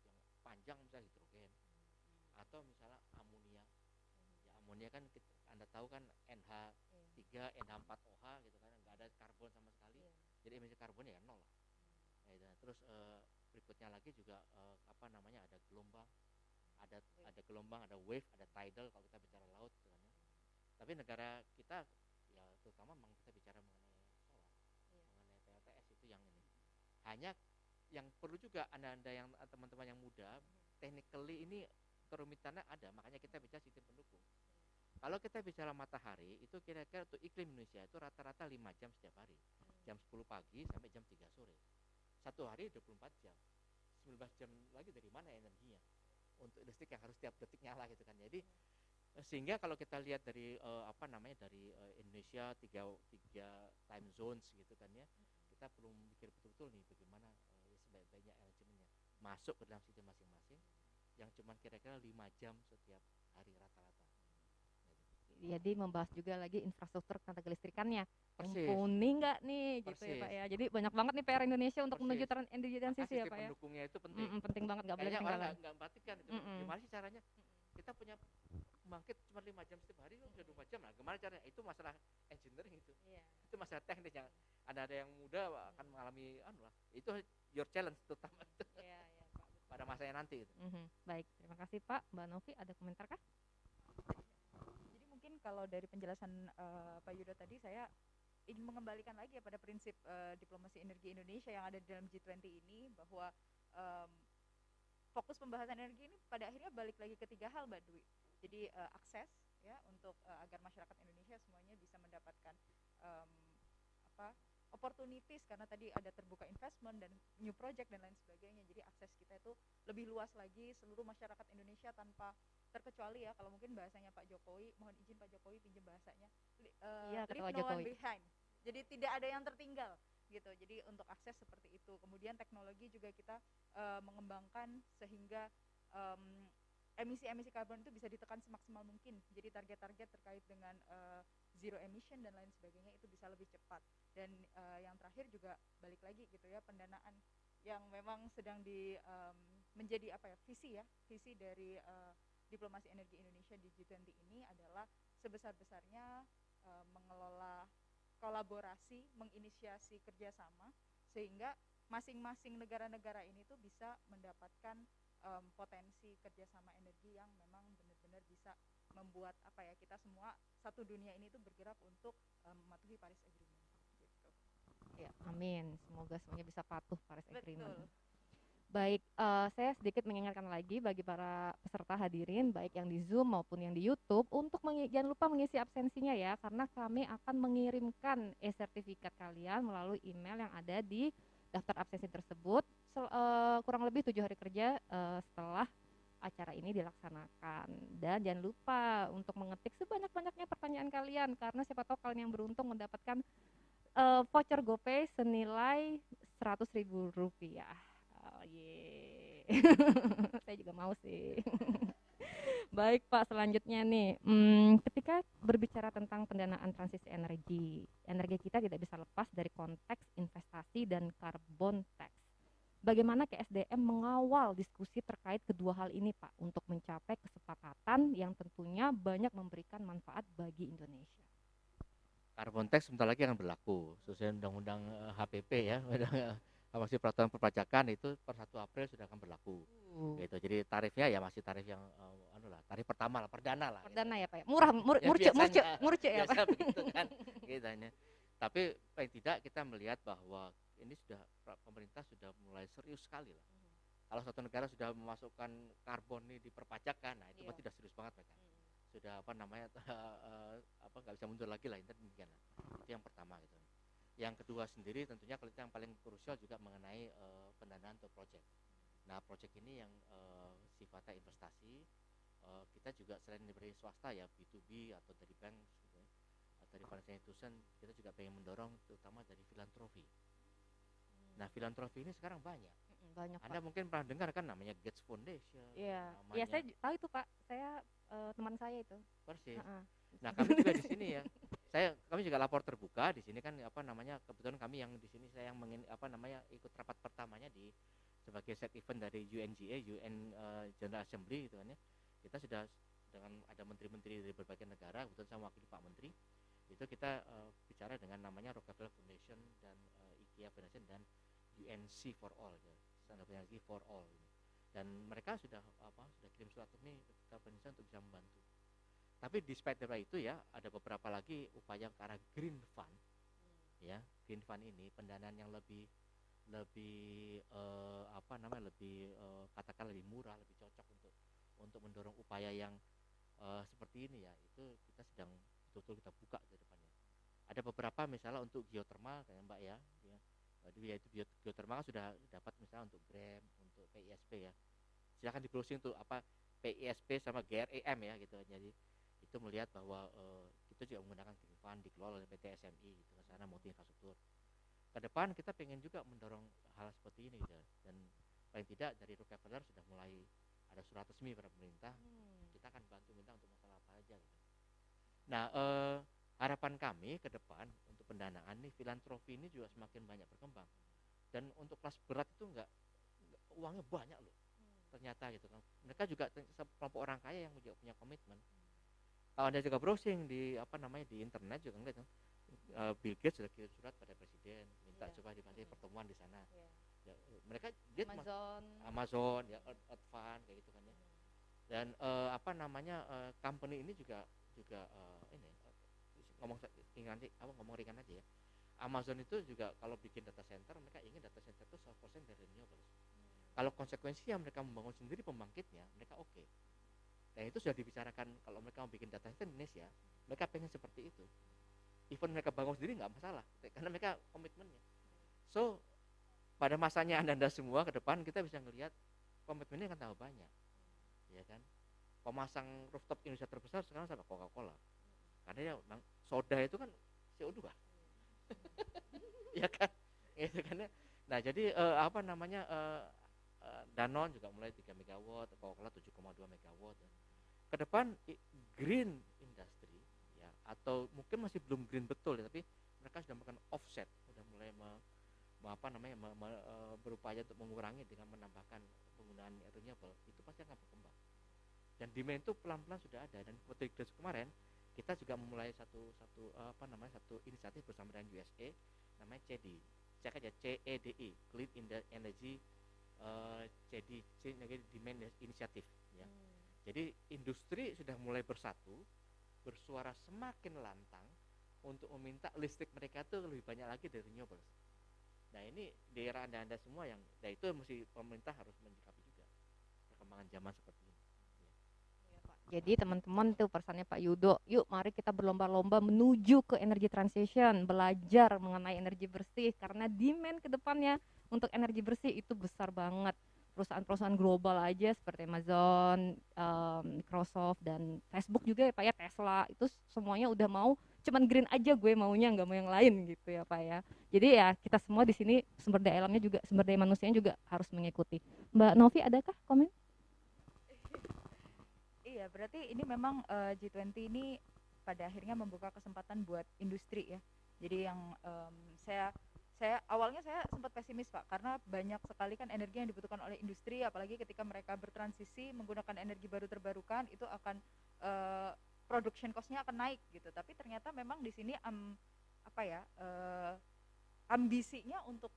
panjang misalnya hidrogen atau misalnya amonia. Ya amonia kan Anda tahu kan NH3 NH4OH gitu kan, nggak ada karbon sama sekali. Jadi emisi karbon ya nol lah. Nah, terus berikutnya lagi juga apa namanya ada gelombang, ada gelombang, ada wave, ada tidal kalau kita bicara laut gitu kan ya. Tapi negara kita ya terutama memang kita bicara mengenai solar, mengenai PLTS itu yang ini. Hanya yang perlu juga anda yang teman-teman yang muda, technically ini kerumitannya ada, makanya kita bicara sistem pendukung. Kalau kita bicara matahari itu kira-kira untuk iklim Indonesia itu rata-rata 5 jam setiap hari, jam 10 pagi sampai jam 3 sore. Satu hari 24 jam, 19 jam lagi dari mana energinya untuk listrik yang harus tiap detik nyala gitu kan. Jadi sehingga kalau kita lihat dari apa namanya dari Indonesia tiga time zones gitu kan ya, kita perlu mikir betul-betul nih bagaimana sebaik-baiknya manajemennya masuk ke dalam sistem masing-masing yang cuma kira-kira 5 jam setiap hari rata-rata. Jadi membahas juga lagi infrastruktur tenaga listrikannya. Persis. Mumpuni nggak nih gitu ya Pak ya. Jadi banyak banget nih PR Indonesia untuk menuju energi transisi ya Pak ya. Pendukungnya itu penting. Penting banget, nggak boleh ketinggalan. ketinggalan. Nggak memperhatikan itu. Gimana sih caranya? Kita punya bangkit cuma 5 jam setiap hari, udah 24 jam lah. Gimana caranya? Itu masalah engineering itu. Itu masalah teknis yang ada yang muda akan mengalami itu your challenge terutama itu. Iya, Pak. Pada masanya nanti itu. Baik, terima kasih Pak. Mbak Novi ada komentar kah? Jadi mungkin kalau dari penjelasan Pak Yudo tadi saya ingin mengembalikan lagi ya pada prinsip diplomasi energi Indonesia yang ada di dalam G20 ini, bahwa fokus pembahasan energi ini pada akhirnya balik lagi ke 3 hal Mbak Dwi. Jadi akses ya untuk agar masyarakat Indonesia semuanya bisa mendapatkan opportunities karena tadi ada terbuka investment dan new project dan lain sebagainya. Jadi akses kita itu lebih luas lagi, seluruh masyarakat Indonesia tanpa terkecuali ya, kalau mungkin bahasanya Pak Jokowi, mohon izin Pak Jokowi pinjam bahasanya, leave no one behind. Jadi tidak ada yang tertinggal gitu. Jadi untuk akses seperti itu. Kemudian teknologi juga kita mengembangkan sehingga emisi karbon itu bisa ditekan semaksimal mungkin. Jadi target-target terkait dengan zero emission dan lain sebagainya itu bisa lebih cepat. Dan yang terakhir juga balik lagi gitu ya, pendanaan yang memang sedang menjadi visi dari diplomasi energi Indonesia di G20 ini adalah sebesar-besarnya mengelola kolaborasi, menginisiasi kerjasama sehingga masing-masing negara-negara ini tuh bisa mendapatkan potensi kerjasama energi yang memang benar-benar bisa membuat kita semua satu dunia ini tuh bergerak untuk mematuhi Paris Agreement gitu. Ya, amin. Semoga semuanya bisa patuh Paris Agreement. Betul. Baik, saya sedikit mengingatkan lagi bagi para peserta hadirin, baik yang di Zoom maupun yang di YouTube, untuk jangan lupa mengisi absensinya ya, karena kami akan mengirimkan e-sertifikat kalian melalui email yang ada di daftar absensi tersebut, kurang lebih 7 hari kerja setelah acara ini dilaksanakan. Dan jangan lupa untuk mengetik sebanyak-banyaknya pertanyaan kalian, karena siapa tahu kalian yang beruntung mendapatkan voucher GoPay senilai Rp100.000. Saya juga mau sih. Baik Pak, selanjutnya nih, ketika berbicara tentang pendanaan transisi energi kita tidak bisa lepas dari konteks investasi dan carbon tax. Bagaimana KSDM mengawal diskusi terkait kedua hal ini Pak, untuk mencapai kesepakatan yang tentunya banyak memberikan manfaat bagi Indonesia? Carbon tax sebentar lagi akan berlaku sesuai undang-undang HPP ya, masih peraturan perpajakan itu per 1 April sudah akan berlaku. Gitu. Jadi tarifnya ya masih tarif yang tarif pertama lah, perdana lah. Perdana gitu. Ya Pak ya. Murah, murce ya Pak. Begitu kan. Gitu. Tapi paling tidak kita melihat bahwa ini sudah pemerintah sudah mulai serius sekali lah. Kalau satu negara sudah memasukkan karbon ini di perpajakan, nah itu berarti sudah serius banget mereka. Sudah nggak bisa mundur lagi lah, demikian lah. Itu yang pertama gitu. Yang kedua sendiri tentunya kalau yang paling krusial juga mengenai pendanaan untuk proyek. Nah proyek ini yang sifatnya investasi, kita juga selain dari swasta ya B2B atau dari bank gitu, atau dari financial institution, kita juga pengen mendorong terutama dari filantropi. Nah filantropi ini sekarang banyak. Anda Pak. mungkin pernah dengar kan namanya Gates Foundation. Iya, ya saya tahu itu Pak. Saya teman saya itu. Persis. Nah kami juga di sini ya. Kami juga lapor terbuka di sini kan kebetulan kami yang di sini saya yang ikut rapat pertamanya sebagai set event dari UNGA, UN General Assembly gitu kan ya. Kita sudah dengan ada menteri-menteri dari berbagai negara, kebetulan saya mewakili Pak Menteri. Itu kita bicara dengan namanya Rockefeller Foundation dan IKEA Foundation dan UNC for All, ya. Standard Energy for All. Dan mereka sudah kirim surat ini ke Indonesia untuk bisa membantu. Tapi despite dari itu ya ada beberapa lagi upaya ke arah green fund. Ya, green fund ini pendanaan yang lebih katakan lebih murah, lebih cocok untuk mendorong upaya yang seperti ini ya. Itu kita sedang betul-betul kita buka ke depannya. Ada beberapa misalnya untuk geothermal kayak Mbak ya. Yaitu geothermal sudah dapat misalnya untuk GREM, untuk PISP ya. Silakan di browsing untuk PISP sama GREM ya gitu. Jadi itu melihat bahwa kita juga menggunakan green fund dikelola oleh PT SMI gitu ke sana multi infrastruktur. Ke depan kita pengen juga mendorong hal seperti ini gitu. Dan paling tidak dari Rockefeller sudah mulai ada surat resmi pada pemerintah. Kita akan bantu minta untuk masalah apa aja gitu. Nah, harapan kami ke depan untuk pendanaan nih filantropi ini juga semakin banyak berkembang. Dan untuk kelas berat itu enggak uangnya banyak loh. Ternyata gitu kan. Mereka juga kelompok orang kaya yang juga punya komitmen. Kalau Anda juga browsing di di internet juga ngeliat Bill Gates sudah kirim surat pada presiden minta coba dibantu pertemuan di sana. Ya, mereka Amazon ya Earth Fund kayak gitu kan ya. Dan company ini juga ini ngomong ringan aja ya. Amazon itu juga kalau bikin data center mereka ingin data center itu 100% dari renewable. Kalau konsekuensinya mereka membangun sendiri pembangkitnya mereka oke. Dan itu sudah dibicarakan kalau mereka mau bikin data center di Indonesia, mereka pengen seperti itu. Even mereka bangun sendiri nggak masalah, karena mereka komitmennya. So pada masanya anda semua ke depan kita bisa ngelihat komitmennya akan tambah banyak, ya kan? Pemasang rooftop Indonesia terbesar sekarang sama Coca-Cola, karena ya soda itu kan CO2, ya kan? Gitu kan? Nah jadi Danone juga mulai 3 megawatt, Coca-Cola 7,2 megawatt. Ke depan green industry ya atau mungkin masih belum green betul ya, tapi mereka sudah melakukan offset, sudah mulai berupaya untuk mengurangi dengan menambahkan penggunaan renewable, itu pasti akan berkembang. Dan demand itu pelan-pelan sudah ada, dan seperti kemarin kita juga memulai satu inisiatif bersama dengan USA namanya CEDI, cek aja CEDI, Clean Energy Demand Initiative ya. Jadi industri sudah mulai bersatu, bersuara semakin lantang untuk meminta listrik mereka itu lebih banyak lagi dari renewable. Nah ini di era anda semua yang, nah itu mesti pemerintah harus menyikapi juga perkembangan zaman seperti ini. Jadi teman-teman tuh pesannya Pak Yudo, yuk mari kita berlomba-lomba menuju ke energy transition, belajar mengenai energi bersih karena demand ke depannya untuk energi bersih itu besar banget. Perusahaan-perusahaan global aja seperti Amazon, Microsoft dan Facebook juga ya Pak ya, Tesla itu semuanya udah mau cuman green aja, gue maunya nggak mau yang lain gitu ya Pak ya. Jadi ya kita semua di sini sumber daya alamnya juga, sumber daya manusianya juga harus mengikuti. Mbak Novi adakah komen? Iya, berarti ini memang G20 ini pada akhirnya membuka kesempatan buat industri ya. Jadi yang saya awalnya saya sempat pesimis Pak, karena banyak sekali kan energi yang dibutuhkan oleh industri, apalagi ketika mereka bertransisi menggunakan energi baru terbarukan, itu akan production cost-nya akan naik gitu. Tapi ternyata memang di sini ambisinya untuk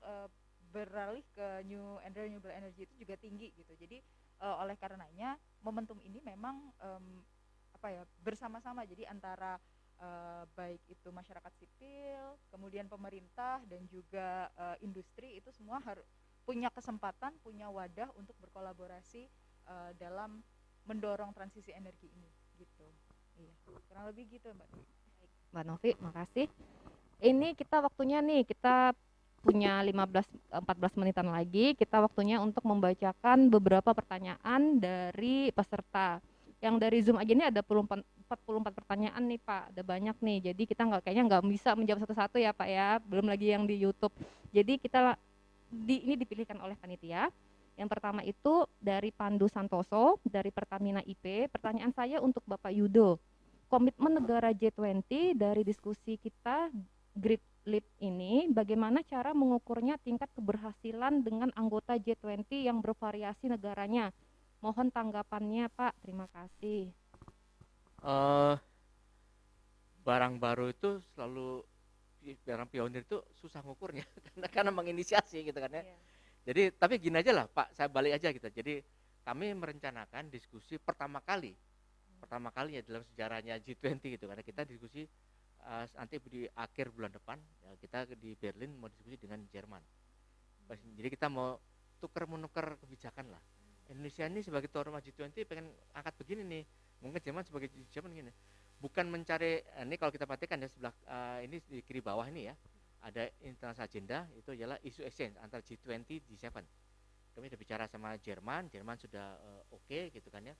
beralih ke renewable energy itu juga tinggi gitu. Jadi oleh karenanya momentum ini memang bersama-sama, jadi antara baik itu masyarakat sipil, kemudian pemerintah dan juga industri, itu semua harus punya kesempatan, punya wadah untuk berkolaborasi dalam mendorong transisi energi ini gitu. Iya, kurang lebih gitu Mbak Novi, makasih. Ini kita waktunya nih, kita punya 14 menitan lagi. Kita waktunya untuk membacakan beberapa pertanyaan dari peserta. Yang dari Zoom aja ini ada 44 pertanyaan nih Pak, ada banyak nih. Jadi kita kayaknya nggak bisa menjawab satu-satu ya Pak ya, belum lagi yang di YouTube. Jadi ini dipilihkan oleh panitia. Yang pertama itu dari Pandu Santoso dari Pertamina IP. Pertanyaan saya untuk Bapak Yudo. Komitmen negara G20 dari diskusi kita Great Leap ini, bagaimana cara mengukurnya tingkat keberhasilan dengan anggota G20 yang bervariasi negaranya? Mohon tanggapannya Pak, terima kasih. Barang baru itu selalu, barang pionir itu susah ngukurnya karena menginisiasi gitu kan ya. Yeah. Jadi tapi gini aja lah Pak, saya balik aja gitu. Jadi kami merencanakan diskusi pertama kali ya dalam sejarahnya G20 gitu, karena kita diskusi nanti di akhir bulan depan ya, kita di Berlin mau diskusi dengan Jerman. Jadi kita mau menukar kebijakan lah. Indonesia ini sebagai tuan rumah G20 pengen angkat begini nih, mungkin Jerman sebagai Jerman gini, bukan mencari ini. Kalau kita perhatikan ya sebelah ini di kiri bawah ini ya, ada international agenda, itu adalah isu exchange antara G20 G7. Kami sudah bicara sama Jerman sudah oke gitu kan ya.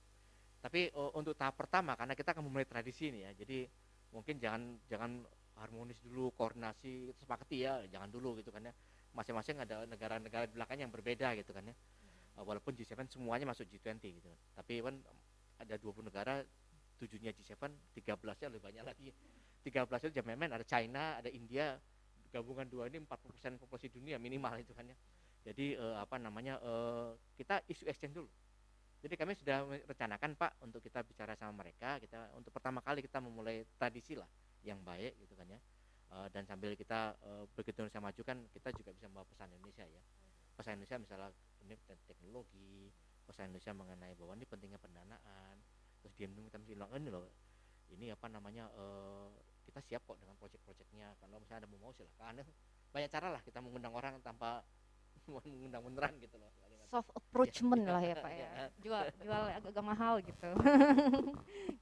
Tapi untuk tahap pertama, karena kita akan memulai tradisi ini ya, jadi mungkin jangan harmonis dulu, koordinasi sepakati ya, jangan dulu gitu kan ya. Masing-masing ada negara-negara di belakangnya yang berbeda gitu kan ya. Walaupun G7 semuanya masuk G20 gitu. Tapi kan ada 20 negara, 7-nya G7, 13-nya lebih banyak lagi. 13 itu jaman ada China, ada India, gabungan dua ini 40% populasi dunia minimal itu kan ya. Jadi kita isu exchange dulu. Jadi kami sudah merencanakan Pak untuk kita bicara sama mereka, kita untuk pertama kali kita memulai tradisi lah yang baik gitu kan ya. Dan sambil kita begitu Indonesia maju kan, kita juga bisa membawa pesan Indonesia ya. Pesan Indonesia misalnya ini teknologi, pesan Indonesia mengenai bahwa ini pentingnya pendanaan, terus kita mesti bilang ini loh, ini kita siap kok dengan proyek-proyeknya, kalau misalnya ada mau silakan. Banyak cara lah kita mengundang orang tanpa mengundang beneran gitu loh. Soft approachment lah ya Pak ya. Jual agak mahal gitu.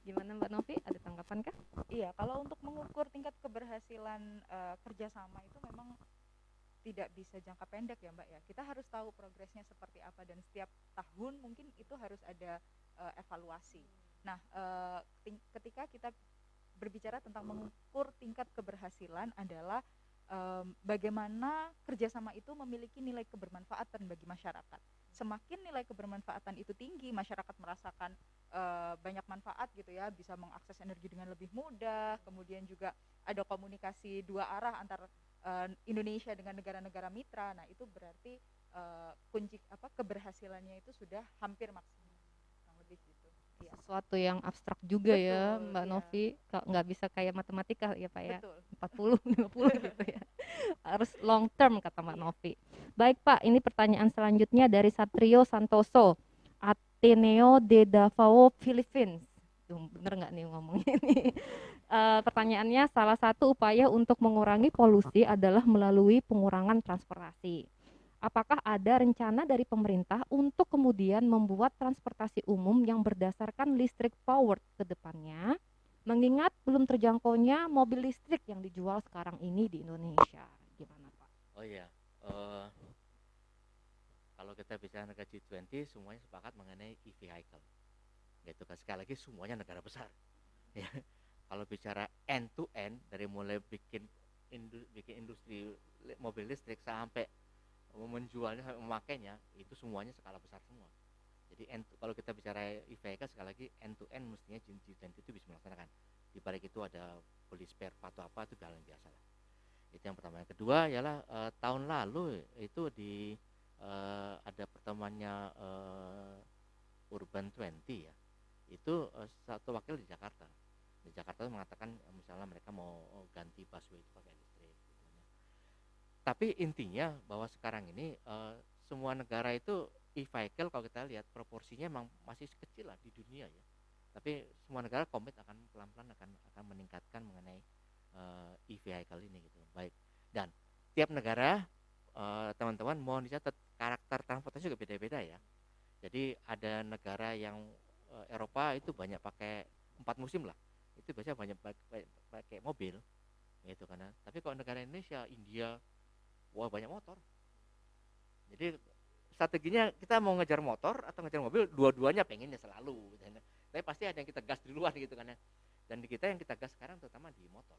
Gimana Mbak Novi, ada tanggapan kah? Iya, kalau untuk mengukur tingkat keberhasilan kerjasama itu memang tidak bisa jangka pendek ya Mbak ya. Kita harus tahu progresnya seperti apa, dan setiap tahun mungkin itu harus ada evaluasi. Nah, ketika kita berbicara tentang mengukur tingkat keberhasilan adalah bagaimana kerjasama itu memiliki nilai kebermanfaatan bagi masyarakat. Semakin nilai kebermanfaatan itu tinggi, masyarakat merasakan banyak manfaat gitu ya, bisa mengakses energi dengan lebih mudah, kemudian juga ada komunikasi dua arah antar Indonesia dengan negara-negara mitra, nah itu berarti kunci keberhasilannya itu sudah hampir maksimal, kurang lebih gitu. Iya. Sesuatu yang abstrak juga ya Betul, Mbak iya. Novi, nggak bisa kayak matematika ya Pak ya, Betul. 40 50 gitu ya, harus long term kata Mbak Iya. Novi. Baik Pak, ini pertanyaan selanjutnya dari Satrio Santoso, Ateneo de Davao, Philippines. Bener nggak nih ngomongnya nih? Pertanyaannya, salah satu upaya untuk mengurangi polusi adalah melalui pengurangan transportasi. Apakah ada rencana dari pemerintah untuk kemudian membuat transportasi umum yang berdasarkan listrik powered ke depannya, mengingat belum terjangkaunya mobil listrik yang dijual sekarang ini di Indonesia? Gimana Pak? Oh iya, kalau kita bicara negara G20 semuanya sepakat mengenai e-vehicle. Gitu kan, sekali lagi semuanya negara besar. Ya. Kalau bicara end to end, dari mulai bikin industri mobil listrik sampai menjualnya sampai memakainya, itu semuanya skala besar semua. Jadi kalau kita bicara e-vehicle, sekali lagi end to end mestinya G20 itu bisa melaksanakan. Di balik itu ada beli spare part atau apa, itu hal yang biasa lah. Itu yang pertama. Yang kedua ialah tahun lalu itu ada pertemuannya Urban 20 ya. Itu satu wakil di Jakarta. Di Jakarta mengatakan misalnya mereka mau ganti busway itu pakai listrik. Tapi intinya bahwa sekarang ini semua negara itu e-vehicle, kalau kita lihat proporsinya memang masih kecil lah di dunia ya. Tapi semua negara komit akan pelan-pelan akan meningkatkan mengenai e-vehicle ini gitu. Baik. Dan tiap negara teman-teman mohon dicatat karakter transportasi juga beda-beda ya. Jadi ada negara yang Eropa itu banyak pakai 4 musim lah. Itu biasanya banyak pakai mobil gitu kan. Tapi kalau negara Indonesia, India, wah banyak motor. Jadi strateginya kita mau ngejar motor atau ngejar mobil, dua-duanya pengennya selalu gitu. Tapi pasti ada yang kita gas duluan gitu kan. Dan di kita yang kita gas sekarang terutama di motor.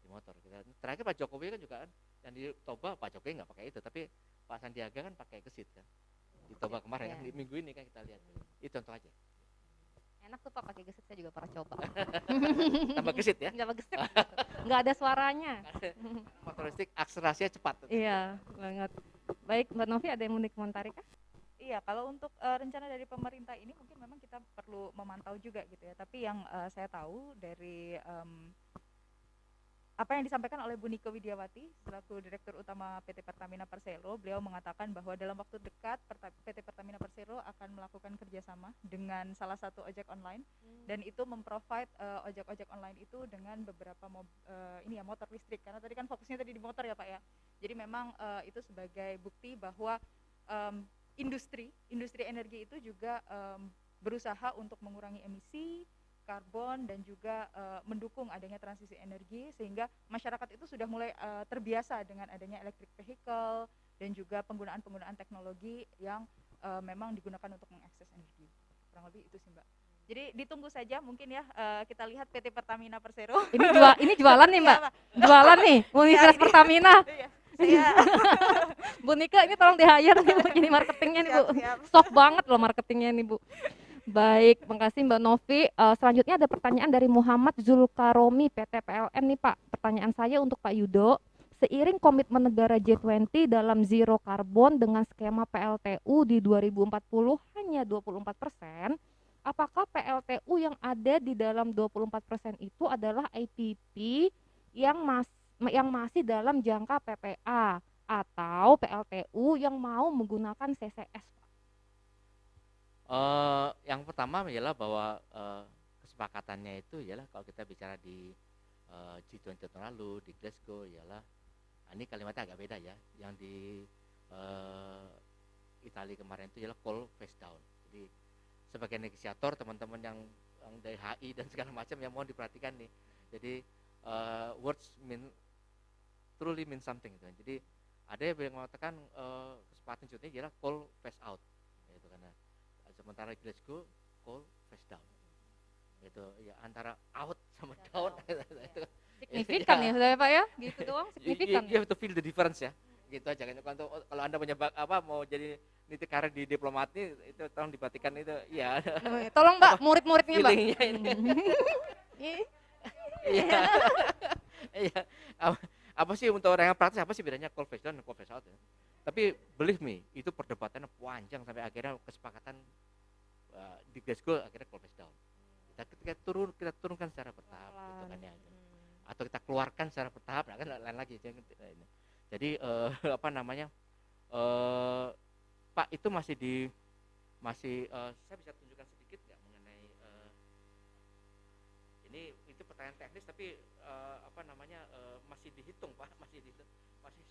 Di motor kita. Terakhir Pak Jokowi kan juga kan yang di Toba, Pak Jokowi nggak pakai itu, tapi Pak Sandiaga kan pakai gesit kan. Di Toba kemarin kan, di minggu ini kan kita lihat. Itu contoh aja. Enak tuh Pak pakai gesit, saya juga pernah coba. Tambah gesit ya? Tambah gesit, nggak ada suaranya. Motor listrik akselerasinya cepat. Iya banget. Baik Mbak Novi, ada yang mau dikomentari kah? Iya, kalau untuk rencana dari pemerintah ini mungkin memang kita perlu memantau juga gitu ya. Tapi yang saya tahu dari apa yang disampaikan oleh Bu Nike Widiawati selaku Direktur Utama PT Pertamina Persero, beliau mengatakan bahwa dalam waktu dekat PT Pertamina Persero akan melakukan kerjasama dengan salah satu ojek online dan itu memprovide ojek-ojek online itu dengan beberapa motor listrik, karena tadi kan fokusnya tadi di motor ya Pak ya. Jadi memang itu sebagai bukti bahwa industri energi itu juga berusaha untuk mengurangi emisi karbon dan juga mendukung adanya transisi energi, sehingga masyarakat itu sudah mulai terbiasa dengan adanya electric vehicle dan juga penggunaan teknologi yang memang digunakan untuk mengakses energi. Kurang lebih itu sih Mbak. Jadi ditunggu saja mungkin ya, kita lihat PT Pertamina Persero. Ini jualan nih Mbak, jualan nih Universitas Pertamina. Iya. Bu Nika ini tolong di-hire nih Bu, jadi marketingnya nih Bu. Sok banget loh marketingnya nih Bu. Baik, makasih Mbak Novi. Selanjutnya ada pertanyaan dari Muhammad Zulkaromi PT PLN nih Pak. Pertanyaan saya untuk Pak Yudo, seiring komitmen negara G20 dalam zero carbon dengan skema PLTU di 2040 hanya 24%, apakah PLTU yang ada di dalam 24% itu adalah IPP yang masih dalam jangka PPA atau PLTU yang mau menggunakan CCS? Yang pertama ialah bahwa kesepakatannya itu ialah kalau kita bicara di G20 tahun lalu di Glasgow ialah ini kalimatnya agak beda ya. Yang di Italia kemarin itu ialah coal phase down. Jadi sebagai negosiator teman-teman yang dari HI dan segala macam yang mau diperhatikan nih. Jadi words truly mean something gitu. Jadi ada yang mengatakan kesepakatan G20 ialah coal phase out. Gitu karena sementara Glasgow coal phase down itu ya, antara out sama down itu signifikan ya sudah Pak ya, gitu doang signifikan. You have to feel the difference ya, gitu aja kan. Kalau Anda punya mau jadi niti karir di diplomat itu tolong diperhatikan itu ya. Tolong Mbak, murid-muridnya Mbak. Iya. Apa sih untuk orang yang praktis apa sih bedanya call phase down dan call phase out ya? Tapi believe me, itu perdebatannya panjang sampai akhirnya kesepakatan di Glasgow akhirnya call phase down. Kita turunkan secara bertahap gitu kan ya. Atau kita keluarkan secara bertahap, nah kan lain lagi. Jadi apa namanya? Pak itu saya bisa tunjukkan sedikit nggak mengenai ini itu pertanyaan teknis tapi apa namanya masih dihitung Pak, masih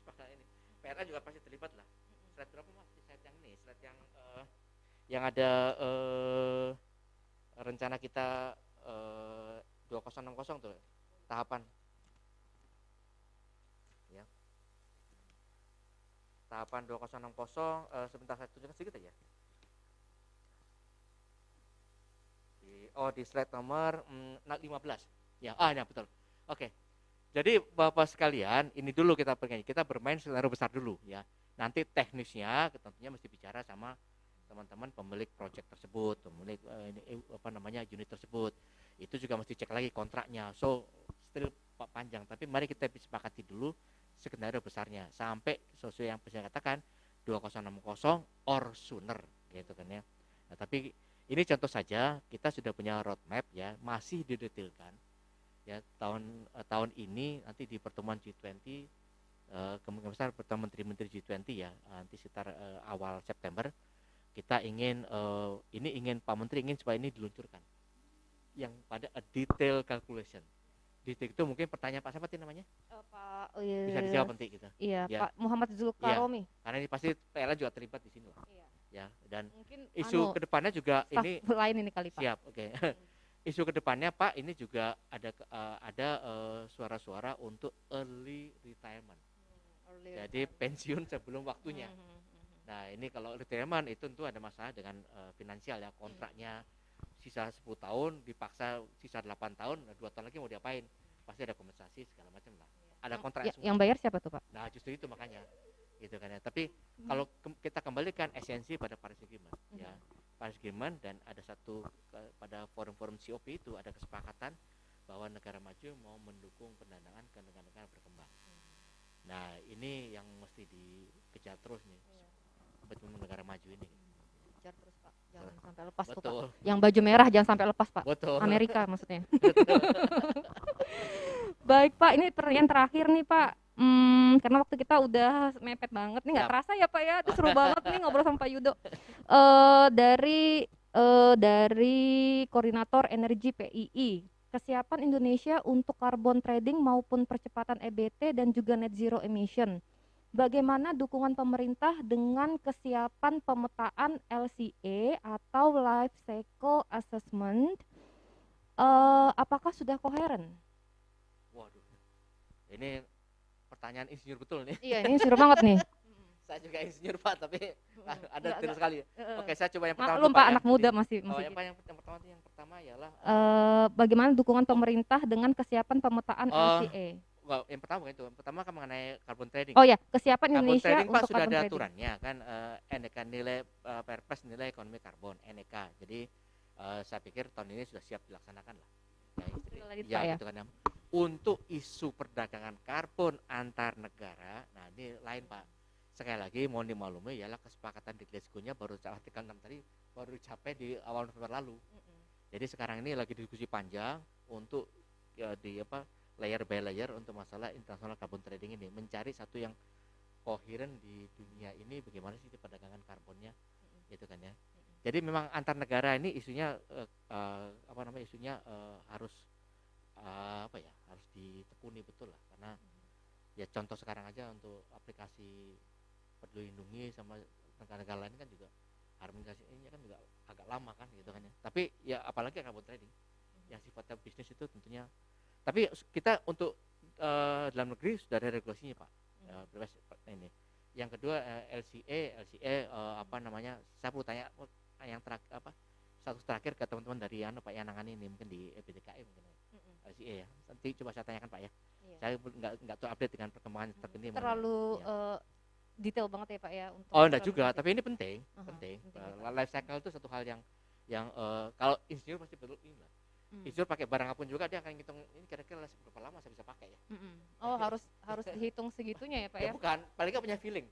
sepakat ini. PLN juga pasti terlibat lah. Slide berapa Mas? Slide yang ini, slide yang ada rencana kita 2060 tuh tahapan ya. Tahapan 2060 sebentar saya tunjukkan sedikit aja. Di slide nomor 15. Ya, ya betul. Oke. Jadi Bapak sekalian, ini dulu kita bermain skenario besar dulu ya. Nanti teknisnya tentunya mesti bicara sama teman-teman pemilik proyek tersebut, pemilik unit tersebut. Itu juga mesti cek lagi kontraknya. So, still panjang, tapi mari kita sepakati dulu skenario besarnya sampai sesuai yang saya katakan 2060 or sooner gitu kan ya. Nah, tapi ini contoh saja, kita sudah punya roadmap ya, masih didetailkan ya. Tahun ini nanti di pertemuan G20 kemungkinan besar pertemuan menteri-menteri G20 ya, nanti sekitar awal September kita ingin Pak Menteri ingin supaya ini diluncurkan yang pada a detail calculation. Detail itu mungkin pertanyaan Pak siapa namanya? Pak Bisa dijawab nanti gitu. Iya, ya. Pak Muhammad Zulkaromi. Ya, karena ini pasti PLN juga terlibat di sini lah. Iya. Ya, dan Mungkin isu kedepannya juga ini lain ini kali Pak. Siap, oke. Isu kedepannya Pak ini juga ada suara-suara untuk early retirement. Jadi pensiun sebelum waktunya. Nah ini kalau retirement itu tentu ada masalah dengan finansial ya, kontraknya sisa 10 tahun dipaksa sisa 8 tahun, 2 tahun lagi mau diapain? Pasti ada kompensasi segala macam lah. Ada kontrak yang bayar siapa tuh Pak? Nah justru itu makanya gitu kan ya. Tapi kalau kita kembalikan esensi pada Paris Agreement ya, Paris Agreement, dan ada satu pada forum-forum COP itu ada kesepakatan bahwa negara maju mau mendukung pendanaan ke negara-negara berkembang. Nah ini yang mesti dikejar terus nih, betul negara maju ini. Kejar terus Pak, jangan sampai lepas tuh Betul. Pak. Yang baju merah jangan sampai lepas Pak. Betul. Amerika maksudnya. Baik Pak, ini pertanyaan terakhir nih Pak. Karena waktu kita udah mepet banget nih, nggak terasa ya Pak ya, itu seru banget nih ngobrol sama Pak Yudo. Dari Koordinator Energi PII, kesiapan Indonesia untuk carbon trading maupun percepatan EBT dan juga net zero emission. Bagaimana dukungan pemerintah dengan kesiapan pemetaan LCA atau Life Cycle Assessment? Apakah sudah koheren? Waduh, ini pertanyaan insinyur betul nih. Iya, ini seru banget nih. Saya juga insinyur Pak, tapi ada detail sekali. Oke, saya coba yang pertama. Maklum Pak, anak muda masih. Yang pertama ialah bagaimana dukungan pemerintah dengan kesiapan pemetaan LCA? Yang pertama bukan itu. Yang pertama kan mengenai carbon trading. Oh ya, kesiapan Indonesia trading, untuk Pak, sudah carbon ada trading. aturannya kan, NEK nilai Perpres nilai ekonomi karbon NEK. Jadi saya pikir tahun ini sudah siap dilaksanakan lah. Ya, gitu kan. Untuk isu perdagangan karbon antar negara, nah ini lain Pak. Sekali lagi mohon dimaklumi ialah kesepakatan di Glasgow-nya baru artikel 6 tadi baru dicapai di awal November lalu. Jadi sekarang ini lagi diskusi panjang untuk layer by layer untuk masalah internasional carbon trading ini, mencari satu yang koheren di dunia ini, bagaimana sih perdagangan karbonnya gitu kan ya. Jadi memang antar negara ini isunya harus harus ditekuni betul lah, karena ya contoh sekarang aja untuk aplikasi Peduli Lindungi sama negara-negara lain kan juga harmonisasinya kan juga agak lama kan gitu kan ya. Tapi ya apalagi carbon trading yang sifatnya bisnis itu tentunya. Tapi kita untuk dalam negeri sudah ada regulasinya Pak. Ini. Yang kedua LCA saya perlu tanya yang status terakhir ke teman-teman dari Pak yang nangani ini mungkin di EPDKI mungkin LCA ya. Nanti coba saya tanyakan Pak ya. Iya. Saya nggak tahu update dengan perkembangan terkini. Terlalu detail banget ya Pak ya untuk. Oh enggak juga, tapi ini penting. Life cycle itu satu hal yang kalau insinyur pasti perlu ini lah. Insur pakai barang apapun juga dia akan ngitung ini kira-kira berapa lama saya bisa pakai ya. Oh, harus dihitung segitunya ya Pak Ya ya? bukan, paling nggak punya feeling.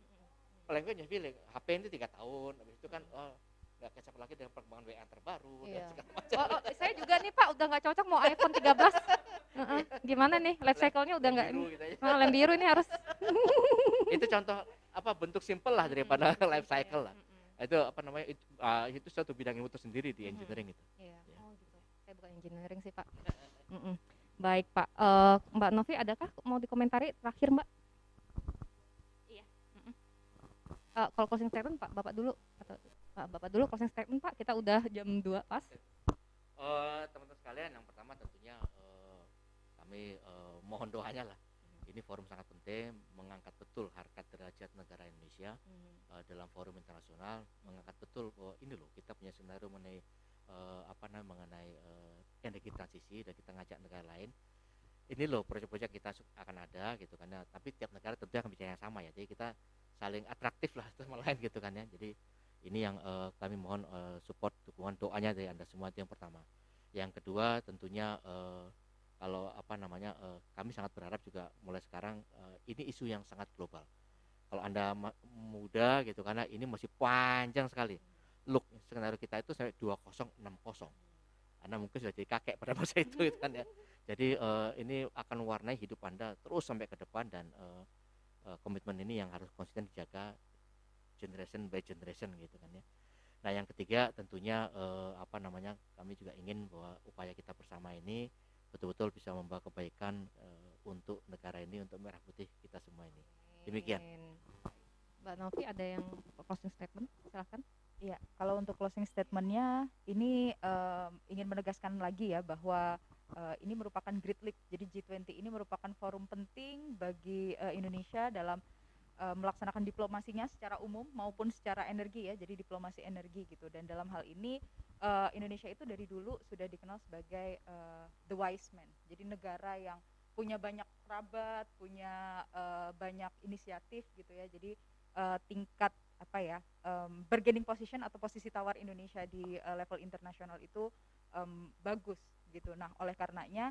Paling nggak punya feeling. HP ini 3 tahun, habis itu kan nggak kecap lagi dengan perkembangan WA terbaru dan Iya. segala macam. Saya juga nih Pak udah nggak cocok mau iPhone 13. Gimana nih life cycle-nya udah nggak Biru gitu ya. lem biru ini harus. Itu contoh bentuk simpel lah daripada life cycle lah. Itu itu suatu bidang ilmu tersendiri di engineering itu. Iya. Oh gitu. Saya bukan engineering sih Pak. Baik Pak. Mbak Novi adakah mau dikomentari terakhir Mbak? Iya. Kalau closing statement Pak, Bapak dulu atau Bapak dulu closing statement Pak. Kita udah jam 2 pas. Teman-teman sekalian, yang pertama tentunya kami mohon doanya lah. Ini forum sangat penting, mengangkat betul harkat derajat negara Indonesia dalam forum internasional, mengangkat betul bahwa ini loh kita punya skenario mengenai mengenai energi transisi dan kita ngajak negara lain. Ini loh proyek-proyek kita akan ada gitu kan ya. Tapi tiap negara tentu akan bicara yang sama ya. Jadi kita saling atraktif lah sama lain gitu kan ya. Jadi ini yang kami mohon support dukungan doanya dari Anda semua, itu yang pertama. Yang kedua tentunya kalau kami sangat berharap juga mulai sekarang ini isu yang sangat global. Kalau Anda muda gitu karena ini masih panjang sekali. Look, skenario kita itu sampai 2060. Anda mungkin sudah jadi kakek pada masa itu gitu kan ya. Jadi ini akan mewarnai hidup Anda terus sampai ke depan dan komitmen ini yang harus konsisten dijaga generation by generation gitu kan ya. Nah, yang ketiga tentunya kami juga ingin bahwa upaya kita bersama ini betul-betul bisa membawa kebaikan untuk negara ini, untuk merah putih kita semua ini. Demikian. Mbak Novi ada yang closing statement? Silakan. Iya, kalau untuk closing statementnya ini ingin menegaskan lagi ya bahwa ini merupakan Great Leap. Jadi G20 ini merupakan forum penting bagi Indonesia dalam melaksanakan diplomasinya secara umum maupun secara energi ya. Jadi diplomasi energi gitu. Dan dalam hal ini Indonesia itu dari dulu sudah dikenal sebagai the wise man. Jadi negara yang punya banyak kerabat, punya banyak inisiatif gitu ya. Jadi tingkat bargaining position atau posisi tawar Indonesia di level internasional itu bagus gitu. Nah, oleh karenanya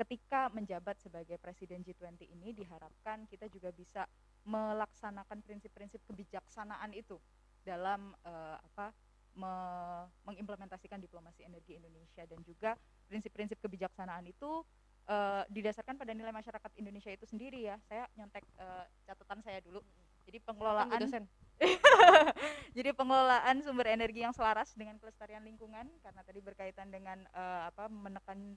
ketika menjabat sebagai presiden G20 ini diharapkan kita juga bisa melaksanakan prinsip-prinsip kebijaksanaan itu dalam mengimplementasikan diplomasi energi Indonesia, dan juga prinsip-prinsip kebijaksanaan itu didasarkan pada nilai masyarakat Indonesia itu sendiri ya. Saya nyontek catatan saya dulu. Jadi pengelolaan sumber energi yang selaras dengan kelestarian lingkungan, karena tadi berkaitan dengan menekan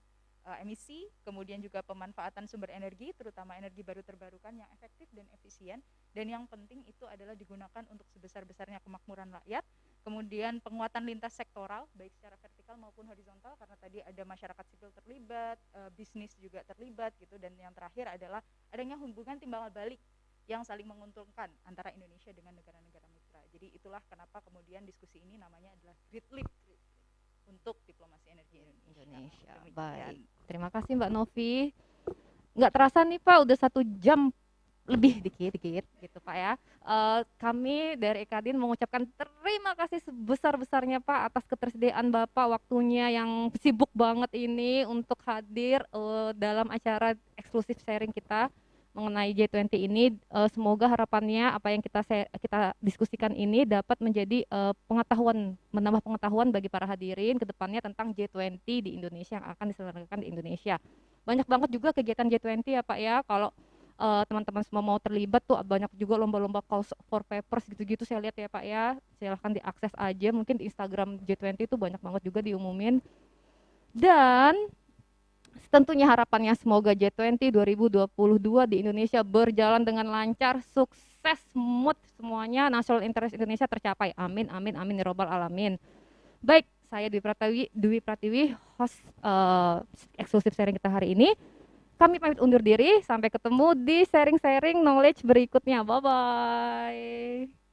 emisi, kemudian juga pemanfaatan sumber energi, terutama energi baru terbarukan yang efektif dan efisien, dan yang penting itu adalah digunakan untuk sebesar-besarnya kemakmuran rakyat. Kemudian penguatan lintas sektoral baik secara vertikal maupun horizontal, karena tadi ada masyarakat sipil terlibat, bisnis juga terlibat gitu, dan yang terakhir adalah adanya hubungan timbal balik yang saling menguntungkan antara Indonesia dengan negara-negara mitra. Jadi itulah kenapa kemudian diskusi ini namanya adalah Great Leap untuk diplomasi energi Indonesia. Baik, terima kasih Mbak Novi. Nggak terasa nih Pak, udah 1 jam lebih dikit gitu Pak ya. Kami dari Ekadin mengucapkan terima kasih sebesar-besarnya Pak atas ketersediaan Bapak, waktunya yang sibuk banget ini untuk hadir dalam acara eksklusif sharing kita mengenai G20 ini. Semoga harapannya apa yang kita diskusikan ini dapat menjadi menambah pengetahuan bagi para hadirin ke depannya tentang G20 di Indonesia yang akan diselenggarakan di Indonesia. Banyak banget juga kegiatan G20 ya Pak ya. Kalau teman-teman semua mau terlibat tuh banyak juga lomba-lomba calls for papers gitu-gitu saya lihat ya Pak ya. Silahkan diakses aja, mungkin di Instagram G20 itu banyak banget juga diumumin. Dan tentunya harapannya semoga G20 2022 di Indonesia berjalan dengan lancar, sukses, smooth semuanya, national interest Indonesia tercapai. Amin, amin, amin, ya robbal alamin. Baik, saya Dwi Pratiwi, host eksklusif sharing kita hari ini. Kami pamit undur diri, sampai ketemu di sharing-sharing knowledge berikutnya. Bye-bye.